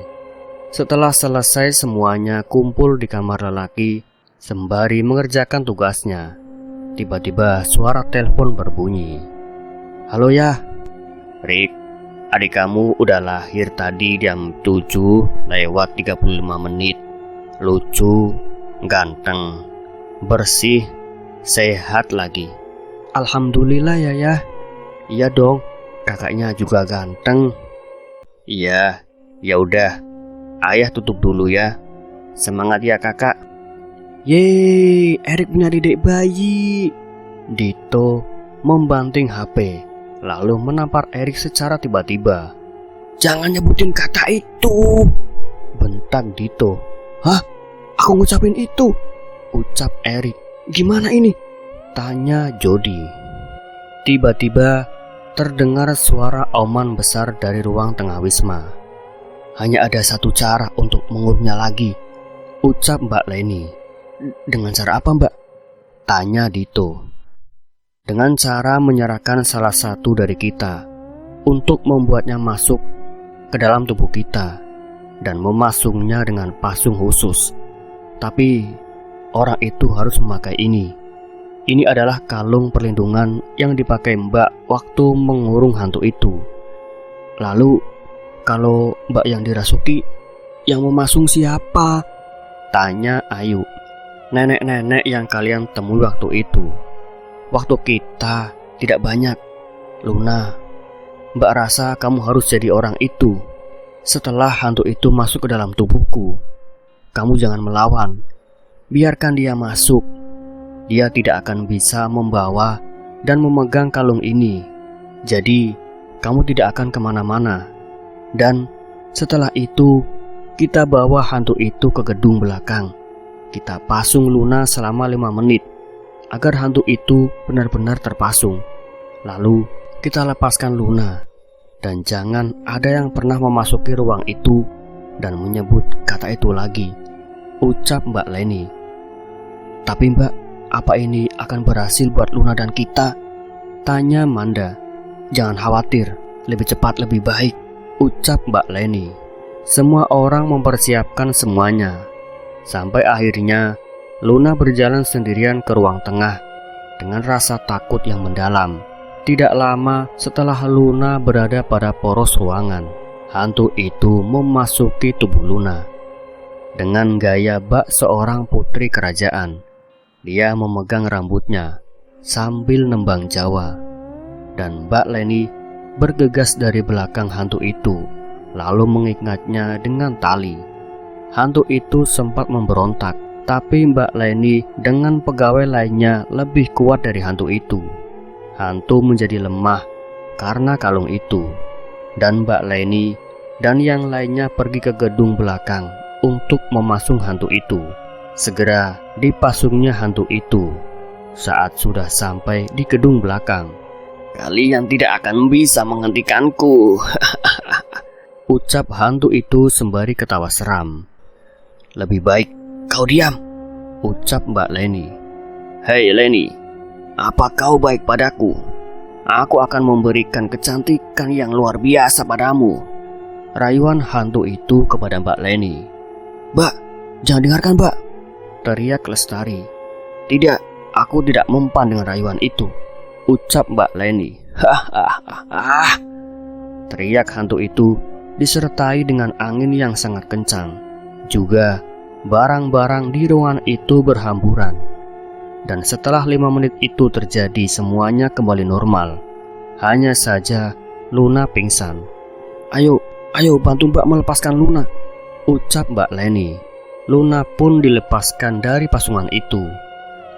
Setelah selesai semuanya kumpul di kamar lelaki sembari mengerjakan tugasnya. Tiba-tiba suara telepon berbunyi. Halo ya, Rick, adik kamu udah lahir tadi jam 7:35. Lucu, ganteng, bersih, sehat lagi. Alhamdulillah ya. Iya dong, kakaknya juga ganteng. Iya, ya udah. Ayah tutup dulu ya. Semangat ya kakak. Yeay, Erik punya dedek bayi. Dito membanting HP, lalu menampar Erik secara tiba-tiba. Jangan nyebutin kata itu, bentak Dito. Hah? Aku ngucapin itu, ucap Erik. Gimana ini? Tanya Jody. Tiba-tiba terdengar suara auman besar dari ruang tengah wisma. Hanya ada satu cara untuk mengurungnya lagi, ucap Mbak Leni. Dengan cara apa, Mbak? Tanya Dito. Dengan cara menyerahkan salah satu dari kita untuk membuatnya masuk ke dalam tubuh kita dan memasungnya dengan pasung khusus. Tapi orang itu harus memakai ini. Ini adalah kalung perlindungan yang dipakai Mbak waktu mengurung hantu itu. Lalu, kalau Mbak yang dirasuki, yang memasung siapa? Tanya Ayu, nenek-nenek yang kalian temui waktu itu. Waktu kita tidak banyak. Luna, Mbak rasa kamu harus jadi orang itu. Setelah hantu itu masuk ke dalam tubuhku, kamu jangan melawan. Biarkan dia masuk. Dia tidak akan bisa membawa dan memegang kalung ini. Jadi, kamu tidak akan kemana-mana. Dan setelah itu, kita bawa hantu itu ke gedung belakang. Kita pasung Luna selama 5 menit agar hantu itu benar-benar terpasung. Lalu kita lepaskan Luna. Dan jangan ada yang pernah memasuki ruang itu dan menyebut kata itu lagi, ucap Mbak Leni. Tapi Mbak, apa ini akan berhasil buat Luna dan kita? Tanya Manda. Jangan khawatir, lebih cepat lebih baik, ucap Mbak Leni. Semua orang mempersiapkan semuanya. Sampai akhirnya Luna berjalan sendirian ke ruang tengah dengan rasa takut yang mendalam. Tidak lama setelah Luna berada pada poros ruangan, hantu itu memasuki tubuh Luna. Dengan gaya bak seorang putri kerajaan, dia memegang rambutnya sambil nembang Jawa. Dan Mbak Leni bergegas dari belakang hantu itu, lalu mengikatnya dengan tali. Hantu itu sempat memberontak, tapi Mbak Leni dengan pegawai lainnya lebih kuat dari hantu itu. Hantu menjadi lemah karena kalung itu, dan Mbak Leni dan yang lainnya pergi ke gedung belakang untuk memasung hantu itu. Segera dipasungnya hantu itu. Saat sudah sampai di gedung belakang, kalian tidak akan bisa menghentikanku, ucap hantu itu sembari ketawa seram. Lebih baik kau diam, ucap Mbak Leni. Hei Leni, apa kau baik padaku? Aku akan memberikan kecantikan yang luar biasa padamu, rayuan hantu itu kepada Mbak Leni. Mbak, jangan dengarkan Mbak, teriak Lestari. Tidak, aku tidak mempan dengan rayuan itu, ucap Mbak Leni. Hahaha, teriak hantu itu disertai dengan angin yang sangat kencang. Juga barang-barang di ruangan itu berhamburan. Dan setelah 5 menit itu terjadi, semuanya kembali normal. Hanya saja Luna pingsan. Ayo bantu Mbak melepaskan Luna, ucap Mbak Leni. Luna pun dilepaskan dari pasungan itu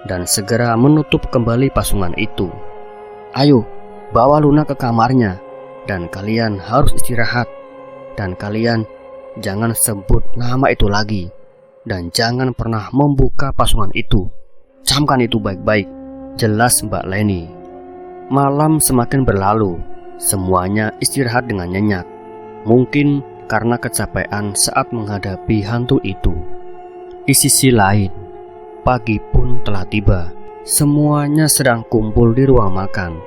dan segera menutup kembali pasungan itu. Ayo, bawa Luna ke kamarnya, dan kalian harus istirahat. Dan kalian jangan sebut nama itu lagi, dan jangan pernah membuka pasungan itu. Camkan itu baik-baik, jelas Mbak Leni. Malam semakin berlalu, semuanya istirahat dengan nyenyak. Mungkin karena kecapean saat menghadapi hantu itu. Di sisi lain, pagi pun telah tiba. Semuanya sedang kumpul di ruang makan.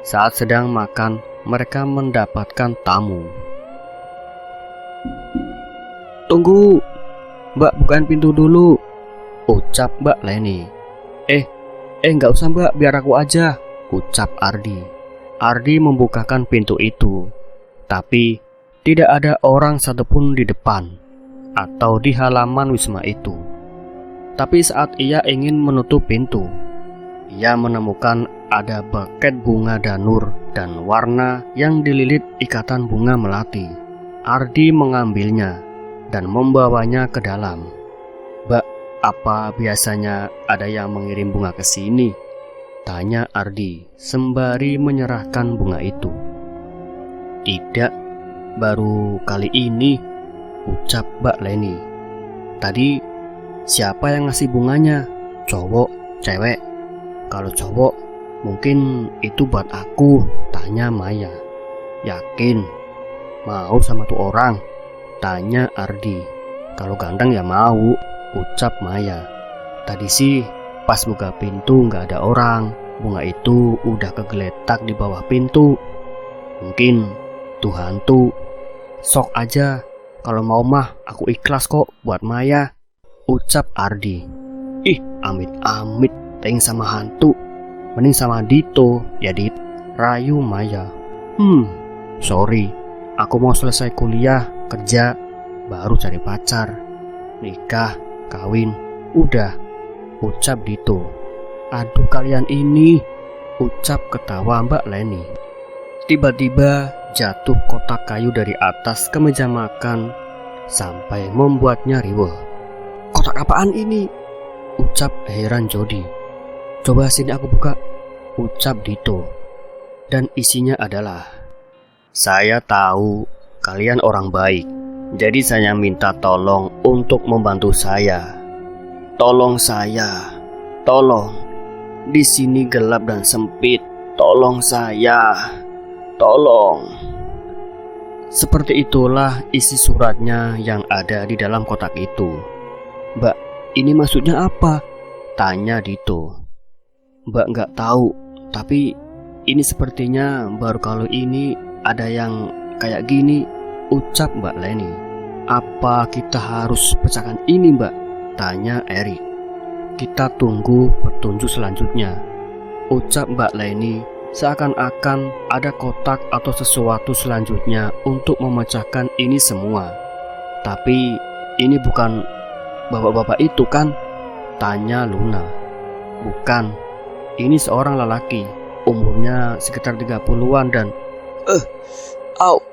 Saat sedang makan, mereka mendapatkan tamu. Tunggu, Mbak, bukain pintu dulu, ucap Mbak Leni. Nggak usah Mbak, biar aku aja, ucap Ardi. Ardi membukakan pintu itu, tapi tidak ada orang satupun di depan atau di halaman wisma itu. Tapi saat ia ingin menutup pintu, ia menemukan ada buket bunga danur dan warna yang dililit ikatan bunga melati. Ardi mengambilnya dan membawanya ke dalam. "Mbak, apa biasanya ada yang mengirim bunga ke sini?" tanya Ardi sembari menyerahkan bunga itu. "Tidak, baru kali ini," ucap Mbak Leni. "Tadi siapa yang ngasih bunganya? Cowok, cewek? Kalau cowok, mungkin itu buat aku," tanya Maya. "Yakin? Mau sama tuh orang?" tanya Ardi. "Kalau ganteng ya mau," ucap Maya. "Tadi sih pas buka pintu nggak ada orang. Bunga itu udah kegeletak di bawah pintu. Mungkin tuh hantu. Sok aja, kalau mau mah aku ikhlas kok buat Maya," ucap Ardi. "Ih, amit-amit, teng sama hantu. Mending sama Dito, ya Dit," rayu Maya. Sorry, aku mau selesai kuliah, kerja, baru cari pacar. Nikah, kawin, udah," ucap Dito. "Aduh kalian ini," ucap ketawa Mbak Leni. Tiba-tiba jatuh kotak kayu dari atas ke meja makan sampai membuatnya riweuh. "Kotak apaan ini?" ucap heran Jody. "Coba sini aku buka," ucap Dito. Dan isinya adalah, "Saya tahu kalian orang baik, jadi saya minta tolong untuk membantu saya. Tolong saya, tolong. Di sini gelap dan sempit. Tolong saya, tolong." Seperti itulah isi suratnya yang ada di dalam kotak itu. "Mbak, ini maksudnya apa?" tanya Dito. "Mbak nggak tahu, tapi ini sepertinya baru kali ini ada yang kayak gini," ucap Mbak Leni. "Apa kita harus pecahkan ini Mbak?" tanya Erik. "Kita tunggu petunjuk selanjutnya," ucap Mbak Leni, seakan-akan ada kotak atau sesuatu selanjutnya untuk memecahkan ini semua. "Tapi ini bukan bapak-bapak itu kan?" tanya Luna. "Bukan, ini seorang lelaki, umurnya sekitar 30-an dan au."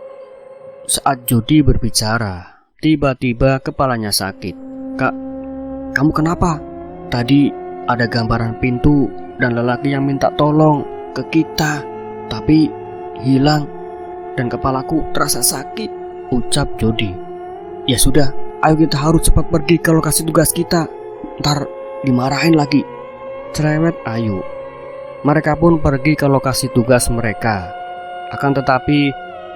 Saat Jody berbicara, tiba-tiba kepalanya sakit. "Kak, kamu kenapa? Tadi ada gambaran pintu dan lelaki yang minta tolong ke kita, tapi hilang dan kepalaku terasa sakit," ucap Jody. "Ya sudah, ayo kita harus cepat pergi ke lokasi tugas kita. Ntar dimarahin lagi," cerewet Ayu. Mereka pun pergi ke lokasi tugas mereka. Akan tetapi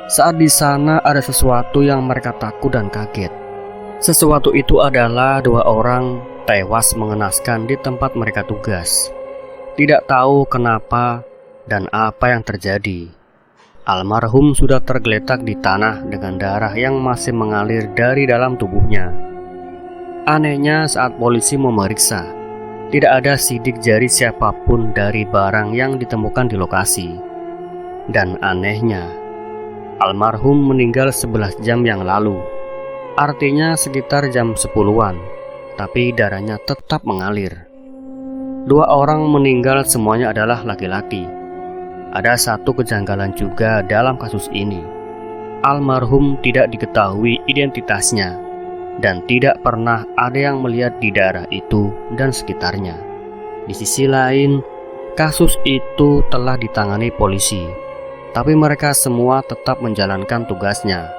saat di sana ada sesuatu yang mereka takut dan kaget. Sesuatu itu adalah 2 orang tewas mengenaskan di tempat mereka tugas. Tidak tahu kenapa dan apa yang terjadi. Almarhum sudah tergeletak di tanah dengan darah yang masih mengalir dari dalam tubuhnya. Anehnya saat polisi memeriksa, tidak ada sidik jari siapapun dari barang yang ditemukan di lokasi. Dan anehnya, almarhum meninggal 11 jam yang lalu. Artinya sekitar jam 10-an, tapi darahnya tetap mengalir. 2 orang meninggal semuanya adalah laki-laki. Ada satu kejanggalan juga dalam kasus ini. Almarhum tidak diketahui identitasnya dan tidak pernah ada yang melihat di daerah itu dan sekitarnya. Di sisi lain, kasus itu telah ditangani polisi, tapi mereka semua tetap menjalankan tugasnya.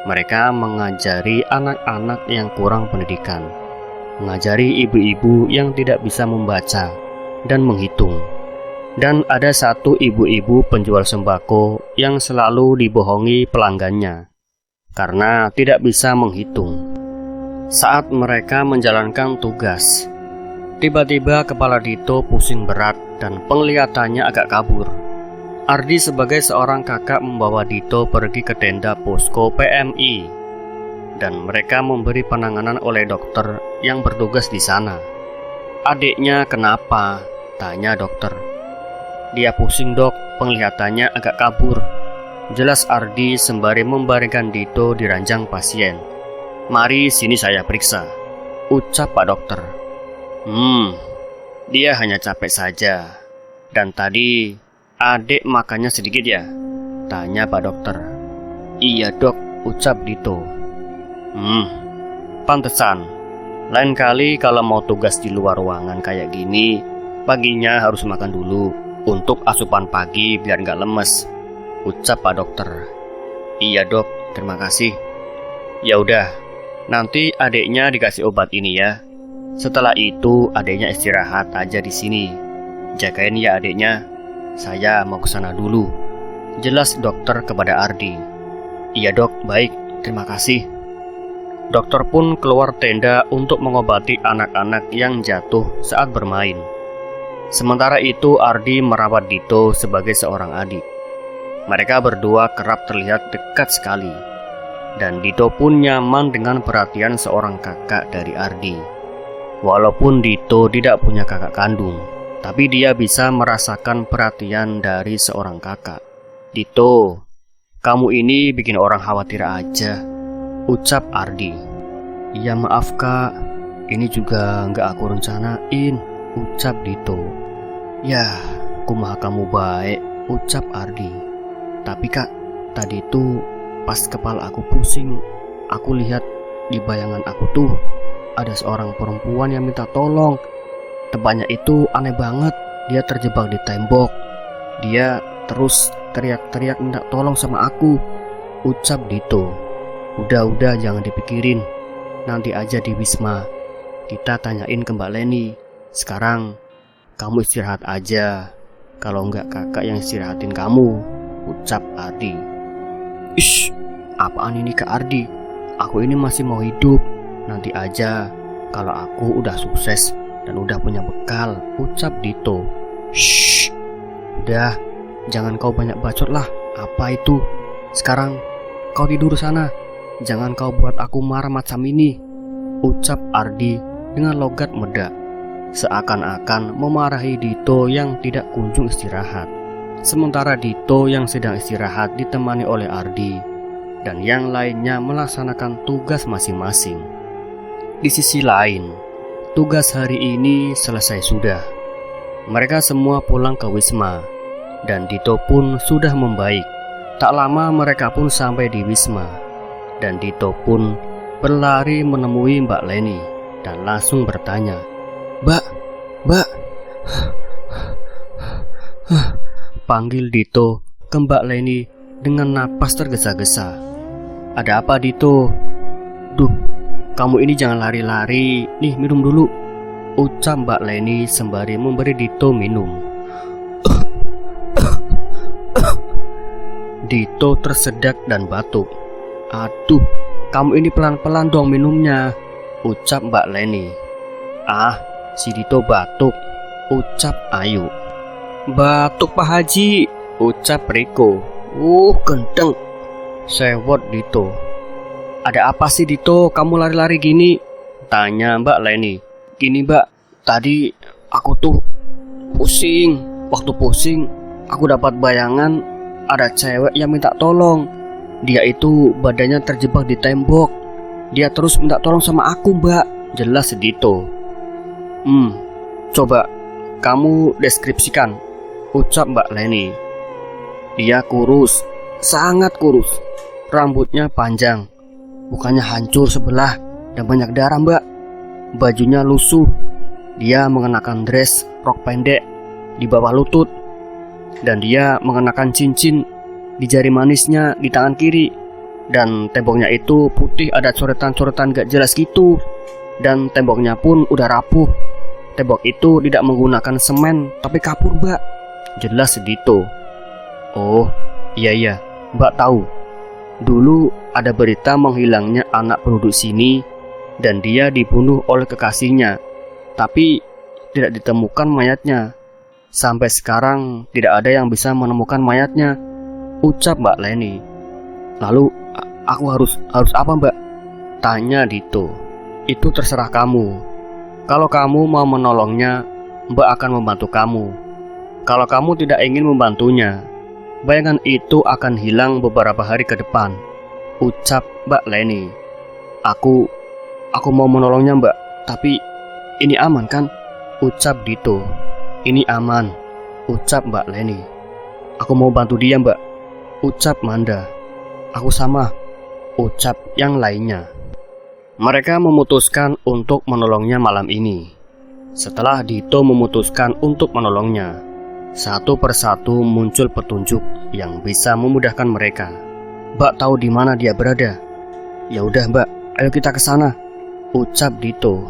Mereka mengajari anak-anak yang kurang pendidikan, mengajari ibu-ibu yang tidak bisa membaca dan menghitung. Dan ada satu ibu-ibu penjual sembako yang selalu dibohongi pelanggannya karena tidak bisa menghitung. Saat mereka menjalankan tugas, tiba-tiba kepala Dito pusing berat dan penglihatannya agak kabur. Ardi sebagai seorang kakak membawa Dito pergi ke tenda posko PMI. dan mereka memberi penanganan oleh dokter yang bertugas di sana. "Adiknya kenapa?" tanya dokter. "Dia pusing, Dok, penglihatannya agak kabur," jelas Ardi sembari membaringkan Dito di ranjang pasien. "Mari sini saya periksa," ucap Pak Dokter. Dia hanya capek saja. Dan tadi adik makannya sedikit ya?" tanya Pak Dokter. "Iya, Dok," ucap Dito. Pantesan. Lain kali kalau mau tugas di luar ruangan kayak gini, paginya harus makan dulu untuk asupan pagi biar nggak lemes," ucap Pak Dokter. "Iya, Dok, terima kasih." "Ya udah, nanti adiknya dikasih obat ini ya. Setelah itu adiknya istirahat aja di sini. Jagain ya adiknya. Saya mau ke sana dulu," jelas dokter kepada Ardi. "Iya, Dok, baik, terima kasih." Dokter pun keluar tenda untuk mengobati anak-anak yang jatuh saat bermain. Sementara itu Ardi merawat Dito sebagai seorang adik. Mereka berdua kerap terlihat dekat sekali. Dan Dito pun nyaman dengan perhatian seorang kakak dari Ardi. Walaupun Dito tidak punya kakak kandung, tapi dia bisa merasakan perhatian dari seorang kakak. "Dito, kamu ini bikin orang khawatir aja," ucap Ardi. "Ya maaf kak, ini juga nggak aku rencanain," ucap Dito. "Ya, kumaha kamu baik," ucap Ardi. "Tapi kak, tadi tuh pas kepala aku pusing, aku lihat di bayangan aku tuh ada seorang perempuan yang minta tolong. Tempatnya itu aneh banget, dia terjebak di tembok. Dia terus teriak-teriak minta tolong sama aku," ucap Dito. Udah, jangan dipikirin. Nanti aja di Wisma kita tanyain ke Mbak Leni. Sekarang kamu istirahat aja. Kalau enggak kakak yang istirahatin kamu," ucap Ardi. "Ish, apaan ini Kak Ardi? Aku ini masih mau hidup. Nanti aja kalau aku udah sukses dan udah punya bekal," ucap Dito. "Shh, udah, jangan kau banyak bacot lah. Apa itu? Sekarang kau tidur sana. Jangan kau buat aku marah macam ini," ucap Ardi dengan logat medak, seakan-akan memarahi Dito yang tidak kunjung istirahat. Sementara Dito yang sedang istirahat ditemani oleh Ardi, dan yang lainnya melaksanakan tugas masing-masing. Di sisi lain, tugas hari ini selesai sudah. Mereka semua pulang ke Wisma, dan Dito pun sudah membaik. Tak lama mereka pun sampai di Wisma. Dan Dito pun berlari menemui Mbak Leni dan langsung bertanya, Mbak, panggil Dito ke Mbak Leni dengan napas tergesa-gesa. "Ada apa Dito?" "Duh, kamu ini jangan lari-lari. Nih, minum dulu," ucap Mbak Leni sembari memberi Dito minum. Dito tersedak dan batuk. "Aduh, kamu ini pelan-pelan dong minumnya," ucap Mbak Leni. "Ah, si Dito batuk," ucap Ayu. "Batuk Pak Haji," ucap Riko. Kenceng," sewot Dito. "Ada apa sih Dito, kamu lari-lari gini?" tanya Mbak Leni. "Gini Mbak, tadi aku tuh pusing. Waktu pusing, aku dapat bayangan ada cewek yang minta tolong. Dia itu badannya terjebak di tembok. Dia terus minta tolong sama aku Mbak," jelas Dito. Coba kamu deskripsikan," ucap Mbak Leni. "Dia kurus, sangat kurus. Rambutnya panjang, mukanya hancur sebelah dan banyak darah Mbak. Bajunya lusuh. Dia mengenakan dress rok pendek di bawah lutut. Dan dia mengenakan cincin di jari manisnya di tangan kiri. Dan temboknya itu putih, ada coretan-coretan gak jelas gitu. Dan temboknya pun udah rapuh. Tembok itu tidak menggunakan semen tapi kapur Mbak," jelas Dito. "Oh, iya, Mbak tahu. Dulu ada berita menghilangnya anak penduduk sini dan dia dibunuh oleh kekasihnya. Tapi tidak ditemukan mayatnya. Sampai sekarang tidak ada yang bisa menemukan mayatnya," ucap Mbak Leni. "Lalu aku harus apa Mbak?" Tanya Dito. Itu terserah kamu. Kalau kamu mau menolongnya, Mbak akan membantu kamu. Kalau kamu tidak ingin membantunya, bayangan itu akan hilang beberapa hari ke depan, ucap Mbak Leni. Aku mau menolongnya, Mbak. Tapi ini aman kan? Ucap Dito. Ini aman, ucap Mbak Leni. Aku mau bantu dia, Mbak, ucap Manda. Aku sama, ucap yang lainnya. Mereka memutuskan untuk menolongnya malam ini. Setelah Dito memutuskan untuk menolongnya, satu persatu muncul petunjuk yang bisa memudahkan mereka. Mbak tahu di mana dia berada? Ya udah, Mbak, ayo kita ke sana, ucap Dito.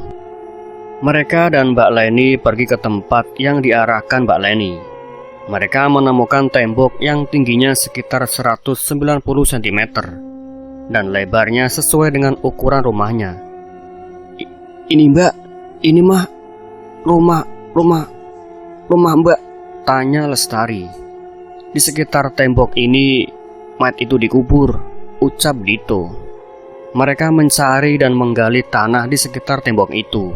Mereka dan Mbak Leni pergi ke tempat yang diarahkan Mbak Leni. Mereka menemukan tembok yang tingginya sekitar 190 cm dan lebarnya sesuai dengan ukuran rumahnya. Ini, Mbak, ini mah rumah Mbak, tanya Lestari. Di sekitar tembok ini mayat itu dikubur, ucap Dito. Mereka mencari dan menggali tanah di sekitar tembok itu.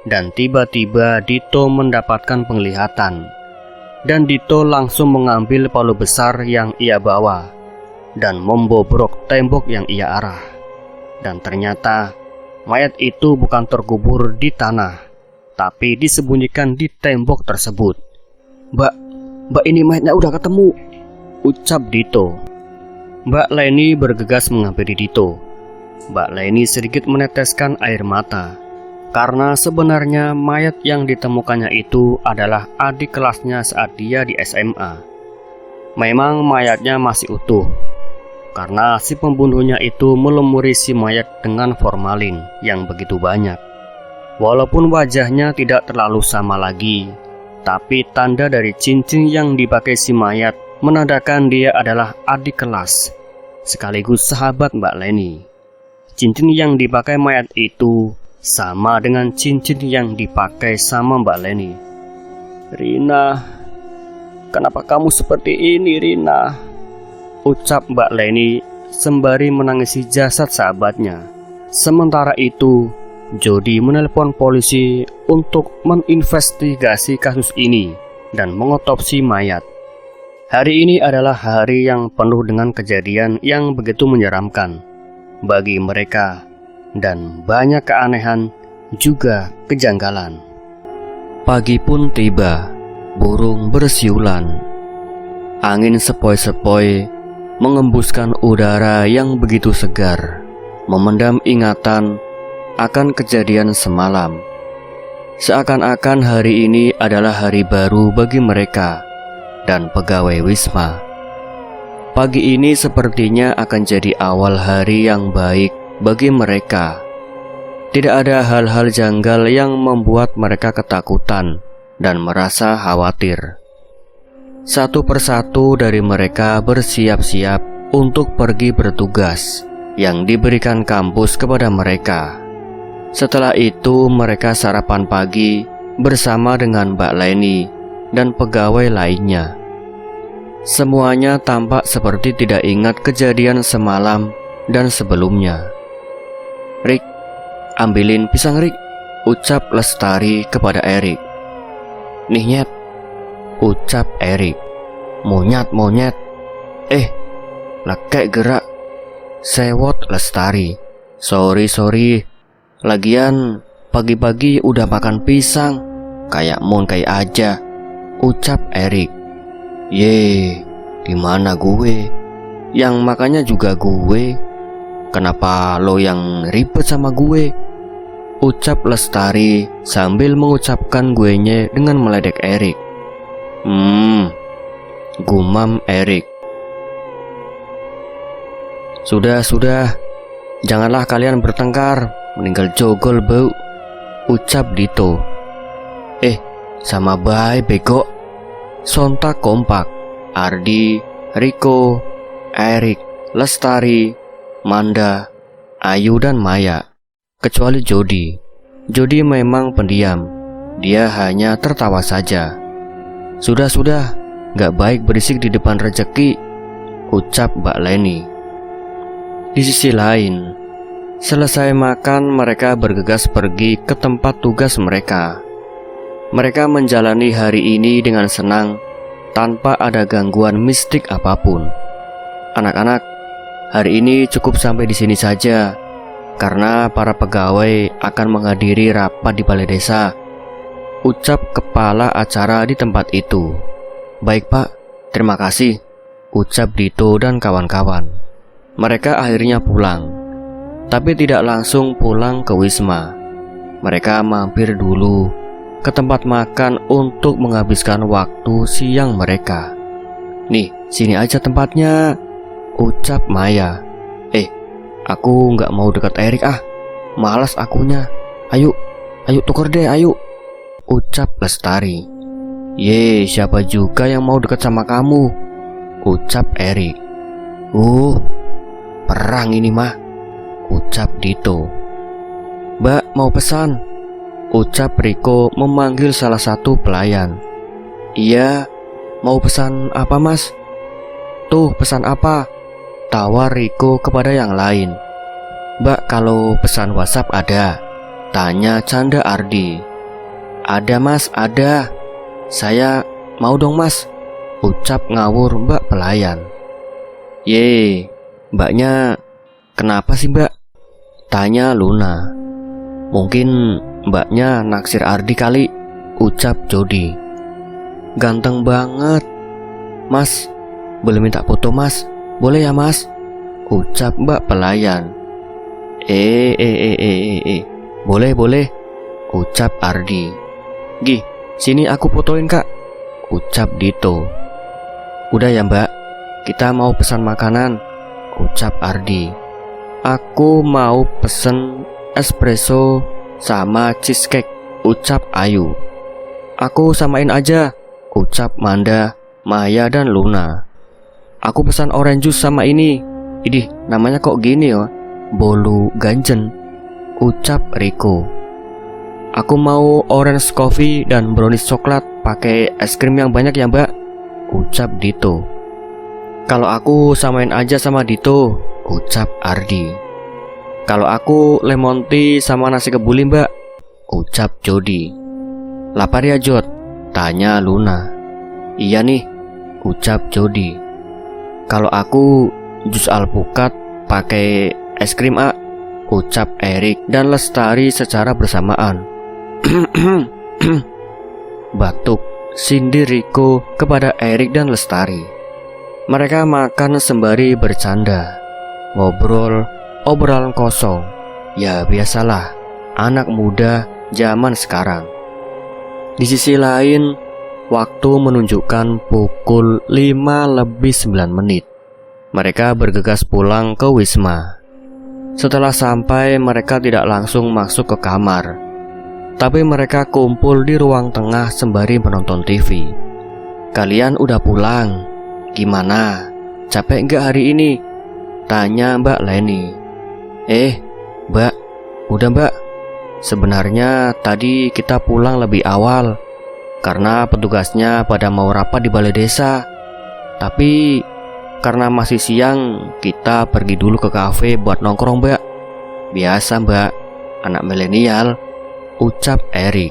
Dan tiba-tiba Dito mendapatkan penglihatan. Dan Dito langsung mengambil palu besar yang ia bawa dan membobrok tembok yang ia arah. Dan ternyata mayat itu bukan terkubur di tanah, tapi disembunyikan di tembok tersebut. Mbak, ini mayatnya udah ketemu, ucap Dito. Mbak Leni bergegas menghampiri Dito. Mbak Leni sedikit meneteskan air mata, karena sebenarnya mayat yang ditemukannya itu adalah adik kelasnya saat dia di SMA. Memang mayatnya masih utuh, karena si pembunuhnya itu melumuri si mayat dengan formalin yang begitu banyak. Walaupun wajahnya tidak terlalu sama lagi, tapi tanda dari cincin yang dipakai si mayat menandakan dia adalah adik kelas, sekaligus sahabat Mbak Leni. Cincin yang dipakai mayat itu sama dengan cincin yang dipakai sama Mbak Leni. Rina, kenapa kamu seperti ini, Rina? Ucap Mbak Leni sembari menangisi jasad sahabatnya. Sementara itu, Jody menelpon polisi untuk menginvestigasi kasus ini dan mengotopsi mayat. Hari ini adalah hari yang penuh dengan kejadian yang begitu menyeramkan bagi mereka, dan banyak keanehan juga kejanggalan. Pagi pun tiba, burung bersiulan. Angin sepoi-sepoi mengembuskan udara yang begitu segar, memendam ingatan akan kejadian semalam. Seakan-akan hari ini adalah hari baru bagi mereka dan pegawai Wisma. Pagi ini sepertinya akan jadi awal hari yang baik bagi mereka. Tidak ada hal-hal janggal yang membuat mereka ketakutan dan merasa khawatir. Satu persatu dari mereka bersiap-siap untuk pergi bertugas yang diberikan kampus kepada mereka. Setelah itu mereka sarapan pagi bersama dengan Mbak Leni dan pegawai lainnya. Semuanya tampak seperti tidak ingat kejadian semalam dan sebelumnya. Rik, ambilin pisang, Rik, ucap Lestari kepada Erik. Nih, Nyet, ucap Erik. Monyet, lekek gerak, sewot Lestari. Sorry, lagian pagi-pagi udah makan pisang, kayak kayak aja, ucap Erik. Ye, dimana gue? Yang makannya juga gue. Kenapa lo yang ribet sama gue? Ucap Lestari sambil mengucapkan guenya dengan meledek Erik. Gumam Erik. Sudah, janganlah kalian bertengkar, meninggal jogol bau, ucap Dito. Sama bae bego. Sontak kompak Ardi, Riko, Erik, Lestari, Manda, Ayu dan Maya. Kecuali Jody. Jody memang pendiam. Dia hanya tertawa saja. Sudah, gak baik berisik di depan rejeki, ucap Mbak Leni. Di sisi lain, Selesai makan, mereka bergegas pergi ke tempat tugas mereka. Mereka menjalani hari ini dengan senang, tanpa ada gangguan mistik apapun. Anak-anak, hari ini cukup sampai di sini saja, karena para pegawai akan menghadiri rapat di balai desa, ucap kepala acara di tempat itu. Baik Pak, terima kasih, ucap Dito dan kawan-kawan. Mereka akhirnya pulang, tapi tidak langsung pulang ke Wisma. Mereka mampir dulu ke tempat makan untuk menghabiskan waktu siang mereka. Nih, sini aja tempatnya, ucap Maya. Aku nggak mau dekat Erik ah, malas akunya. Ayo tuker deh, ayo, ucap Lestari. Siapa juga yang mau dekat sama kamu, ucap Erik. Perang ini mah, ucap Dito. Mbak mau pesan, ucap Riko memanggil salah satu pelayan. Iya, mau pesan apa mas? Tuh pesan apa? Tawar Riko kepada yang lain. Mbak kalau pesan WhatsApp ada? Tanya Canda Ardi. Ada mas, ada. Saya mau dong mas, ucap ngawur mbak pelayan. Mbaknya kenapa sih mbak? Tanya Luna. Mungkin mbaknya naksir Ardi kali, ucap Jody. Ganteng banget. Mas, boleh minta foto mas? Boleh ya mas, ucap mbak pelayan. Boleh, ucap Ardi. Gih, sini aku fotoin kak, ucap Dito. Udah ya mbak, kita mau pesan makanan, ucap Ardi. Aku mau pesen espresso sama cheesecake, ucap Ayu. Aku samain aja, ucap Manda, Maya dan Luna. Aku pesan orange juice sama ini. Idih, namanya kok gini ya? Bolu ganjen, ucap Riko. Aku mau orange coffee dan brownies coklat pakai es krim yang banyak ya mbak, ucap Dito. Kalau aku samain aja sama Dito, ucap Ardi. Kalau aku lemon tea sama nasi kebuli mbak, ucap Jody. Lapar ya Jod? Tanya Luna. Iya nih, ucap Jody. Kalau aku jus alpukat pakai es krim A, ucap Erik dan Lestari secara bersamaan. Batuk sindir Riko kepada Erik dan Lestari. Mereka makan sembari bercanda, ngobrol, obrolan kosong. Ya biasalah, anak muda zaman sekarang. Di sisi lain, waktu menunjukkan pukul 5:09. Mereka bergegas pulang ke Wisma. Setelah sampai, mereka tidak langsung masuk ke kamar, tapi mereka kumpul di ruang tengah sembari menonton TV. Kalian udah pulang? Gimana? Capek nggak hari ini? Tanya Mbak Leni. Mbak, udah mbak. Sebenarnya tadi kita pulang lebih awal karena petugasnya pada mau rapat di balai desa. Tapi karena masih siang, kita pergi dulu ke kafe buat nongkrong mbak. Biasa mbak, anak milenial, ucap Erik.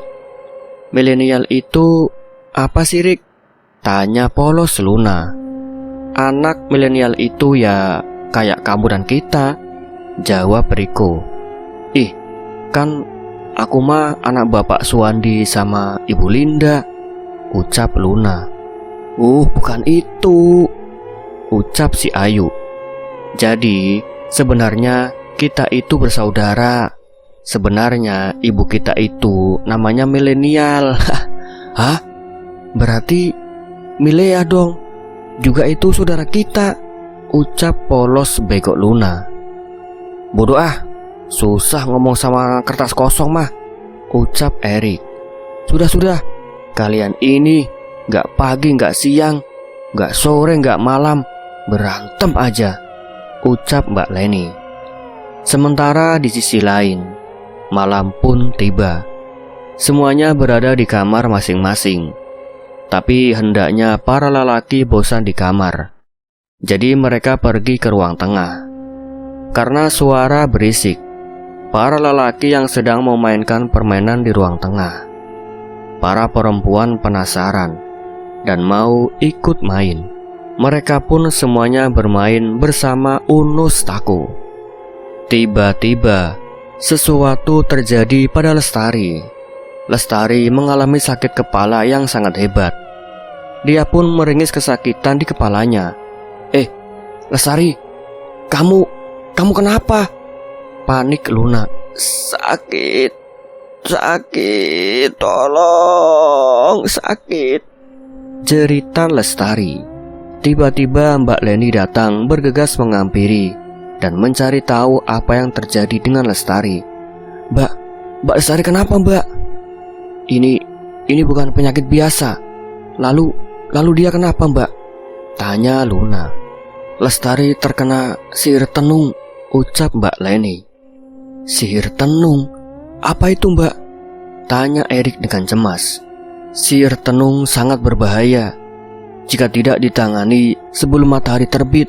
Milenial itu apa sih Rik? Tanya polos Luna. Anak milenial itu ya kayak kamu dan kita, jawab Riko. Kan aku mah anak bapak Suwandi sama Ibu Linda, ucap Luna. Bukan itu, ucap si Ayu. Jadi sebenarnya kita itu bersaudara. Sebenarnya ibu kita itu namanya milenial. Hah? Berarti Milea dong juga itu saudara kita, ucap polos bego Luna. Bodoh ah, susah ngomong sama kertas kosong mah, ucap Erik. Sudah, kalian ini gak pagi gak siang, gak sore gak malam, berantem aja, ucap Mbak Leni. Sementara di sisi lain, malam pun tiba. Semuanya berada di kamar masing-masing. Tapi hendaknya para lelaki bosan di kamar. Jadi mereka pergi ke ruang tengah. Karena suara berisik, para lelaki yang sedang memainkan permainan di ruang tengah. Para perempuan penasaran dan mau ikut main. Mereka pun semuanya bermain bersama Unus Taku. Tiba-tiba sesuatu terjadi pada Lestari. Lestari mengalami sakit kepala yang sangat hebat. Dia pun meringis kesakitan di kepalanya. Lestari, kamu kenapa? Panik Luna. Sakit, tolong, sakit, jeritan Lestari. Tiba-tiba Mbak Leni datang bergegas menghampiri dan mencari tahu apa yang terjadi dengan Lestari. Mbak Lestari kenapa, Mbak? Ini bukan penyakit biasa. Lalu dia kenapa, Mbak? Tanya Luna. Lestari terkena sihir tenung, ucap Mbak Leni. Sihir tenung? Apa itu, Mbak? Tanya Erik dengan cemas. Sihir tenung sangat berbahaya. Jika tidak ditangani sebelum matahari terbit,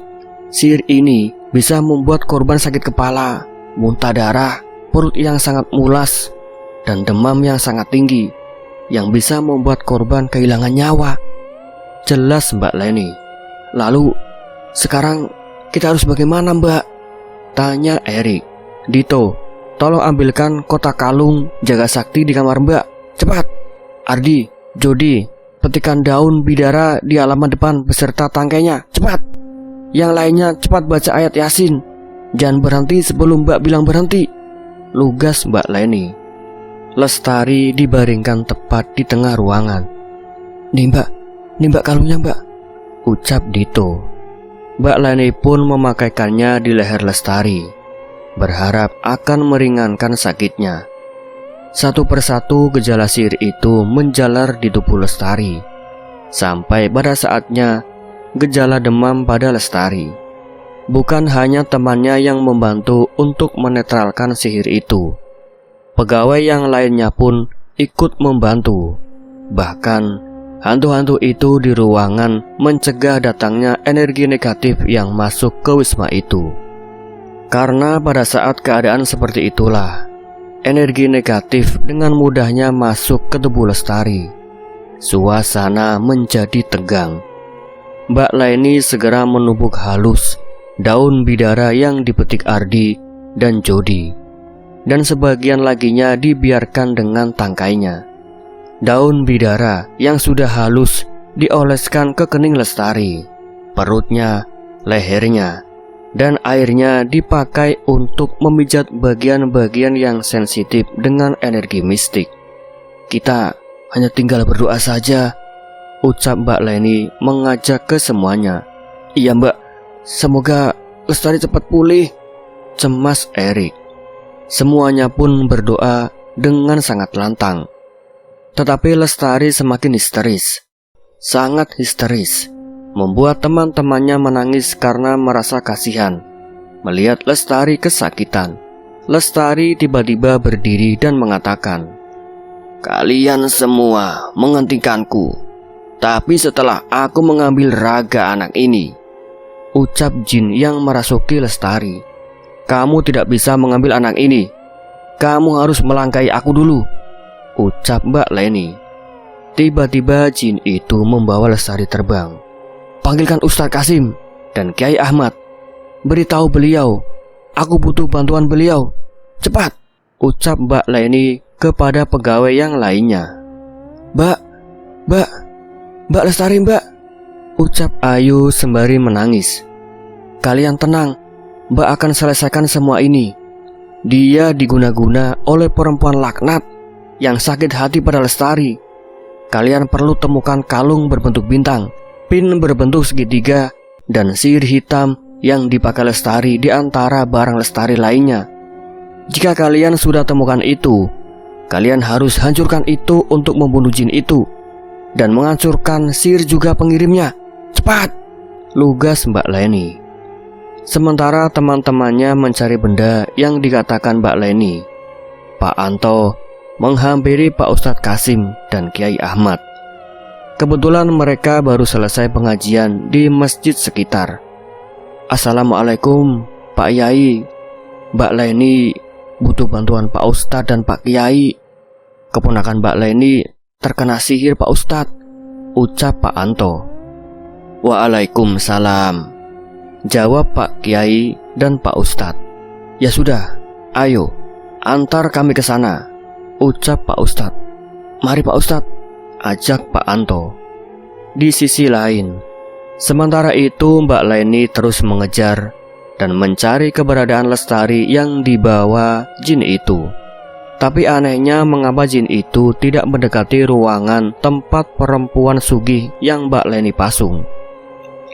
sihir ini bisa membuat korban sakit kepala, muntah darah, perut yang sangat mulas, dan demam yang sangat tinggi, yang bisa membuat korban kehilangan nyawa. Jelas Mbak Leni. Lalu, sekarang kita harus bagaimana, Mbak? Tanya Erik. Dito, tolong ambilkan kotak kalung jaga sakti di kamar Mbak. Cepat. Ardi, Jody, petikan daun bidara di halaman depan beserta tangkainya. Cepat. Yang lainnya cepat baca ayat Yasin. Jangan berhenti sebelum Mbak bilang berhenti. Lugas Mbak Leni. Lestari dibaringkan tepat di tengah ruangan. Nih Mbak kalungnya, Mbak, ucap Dito. Mbak Leni pun memakaikannya di leher Lestari, berharap akan meringankan sakitnya. Satu persatu gejala sihir itu menjalar di tubuh Lestari, sampai pada saatnya gejala demam pada Lestari. Bukan hanya temannya yang membantu untuk menetralkan sihir itu, pegawai yang lainnya pun ikut membantu. Bahkan hantu-hantu itu di ruangan mencegah datangnya energi negatif yang masuk ke wisma itu. Karena pada saat keadaan seperti itulah, energi negatif dengan mudahnya masuk ke tubuh Lestari. Suasana menjadi tegang. Mbak Leni segera menumbuk halus daun bidara yang dipetik Ardi dan Jody, dan sebagian laginya dibiarkan dengan tangkainya. Daun bidara yang sudah halus dioleskan ke kening Lestari, perutnya, lehernya, dan airnya dipakai untuk memijat bagian-bagian yang sensitif dengan energi mistik. Kita hanya tinggal berdoa saja, ucap Mbak Leni mengajak ke semuanya. Iya, Mbak, semoga Lestari cepat pulih, cemas Erik. Semuanya pun berdoa dengan sangat lantang. Tetapi Lestari semakin histeris, sangat histeris, membuat teman-temannya menangis karena merasa kasihan melihat Lestari kesakitan. Lestari tiba-tiba berdiri dan mengatakan, "Kalian semua menghentikanku, tapi setelah aku mengambil raga anak ini," ucap jin yang merasuki Lestari. "Kamu tidak bisa mengambil anak ini. Kamu harus melangkahi aku dulu," ucap Mbak Leni. Tiba-tiba jin itu membawa Lestari terbang. "Panggilkan Ustaz Kasim dan Kiai Ahmad. Beritahu beliau, aku butuh bantuan beliau. Cepat," ucap Mbak Leni kepada pegawai yang lainnya. Mbak Lestari, Mbak," ucap Ayu sembari menangis. "Kalian tenang, Mbak akan selesaikan semua ini. Dia diguna-guna oleh perempuan laknat yang sakit hati pada Lestari. Kalian perlu temukan kalung berbentuk bintang, pin berbentuk segitiga, dan sihir hitam yang dipakai Lestari di antara barang Lestari lainnya. Jika kalian sudah temukan itu, kalian harus hancurkan itu untuk membunuh jin itu, dan menghancurkan sihir juga pengirimnya. Cepat!" lugas Mbak Leni. Sementara teman-temannya mencari benda yang dikatakan Mbak Leni, Pak Anto menghampiri Pak Ustadz Kasim dan Kiai Ahmad. Kebetulan mereka baru selesai pengajian di masjid sekitar. "Assalamualaikum Pak Yai, Mbak Leni butuh bantuan Pak Ustadz dan Pak Kiai. Keponakan Mbak Leni terkena sihir Pak Ustadz, ucap Pak Anto. Waalaikumsalam, jawab Pak Kiai dan Pak Ustadz. Ya sudah, ayo, antar kami ke sana, ucap Pak Ustadz. Mari Pak Ustadz, ajak Pak Anto. Di sisi lain, sementara itu Mbak Leni terus mengejar dan mencari keberadaan Lestari yang dibawa jin itu. Tapi anehnya mengapa jin itu tidak mendekati ruangan tempat perempuan sugih yang Mbak Leni pasung.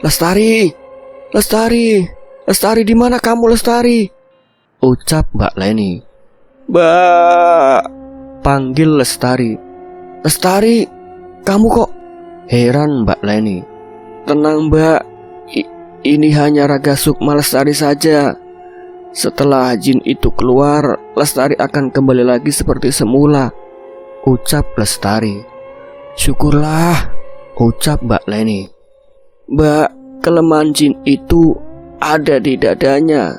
Lestari, Lestari, Lestari, di mana kamu Lestari? Ucap Mbak Leni. Mbak, panggil Lestari. Lestari, kamu kok? Heran Mbak Leni. Tenang Mbak, ini hanya Raga Sukma Lestari saja. Setelah jin itu keluar, Lestari akan kembali lagi seperti semula, ucap Lestari. Syukurlah, ucap Mbak Leni. Mbak, kelemahan jin itu ada di dadanya.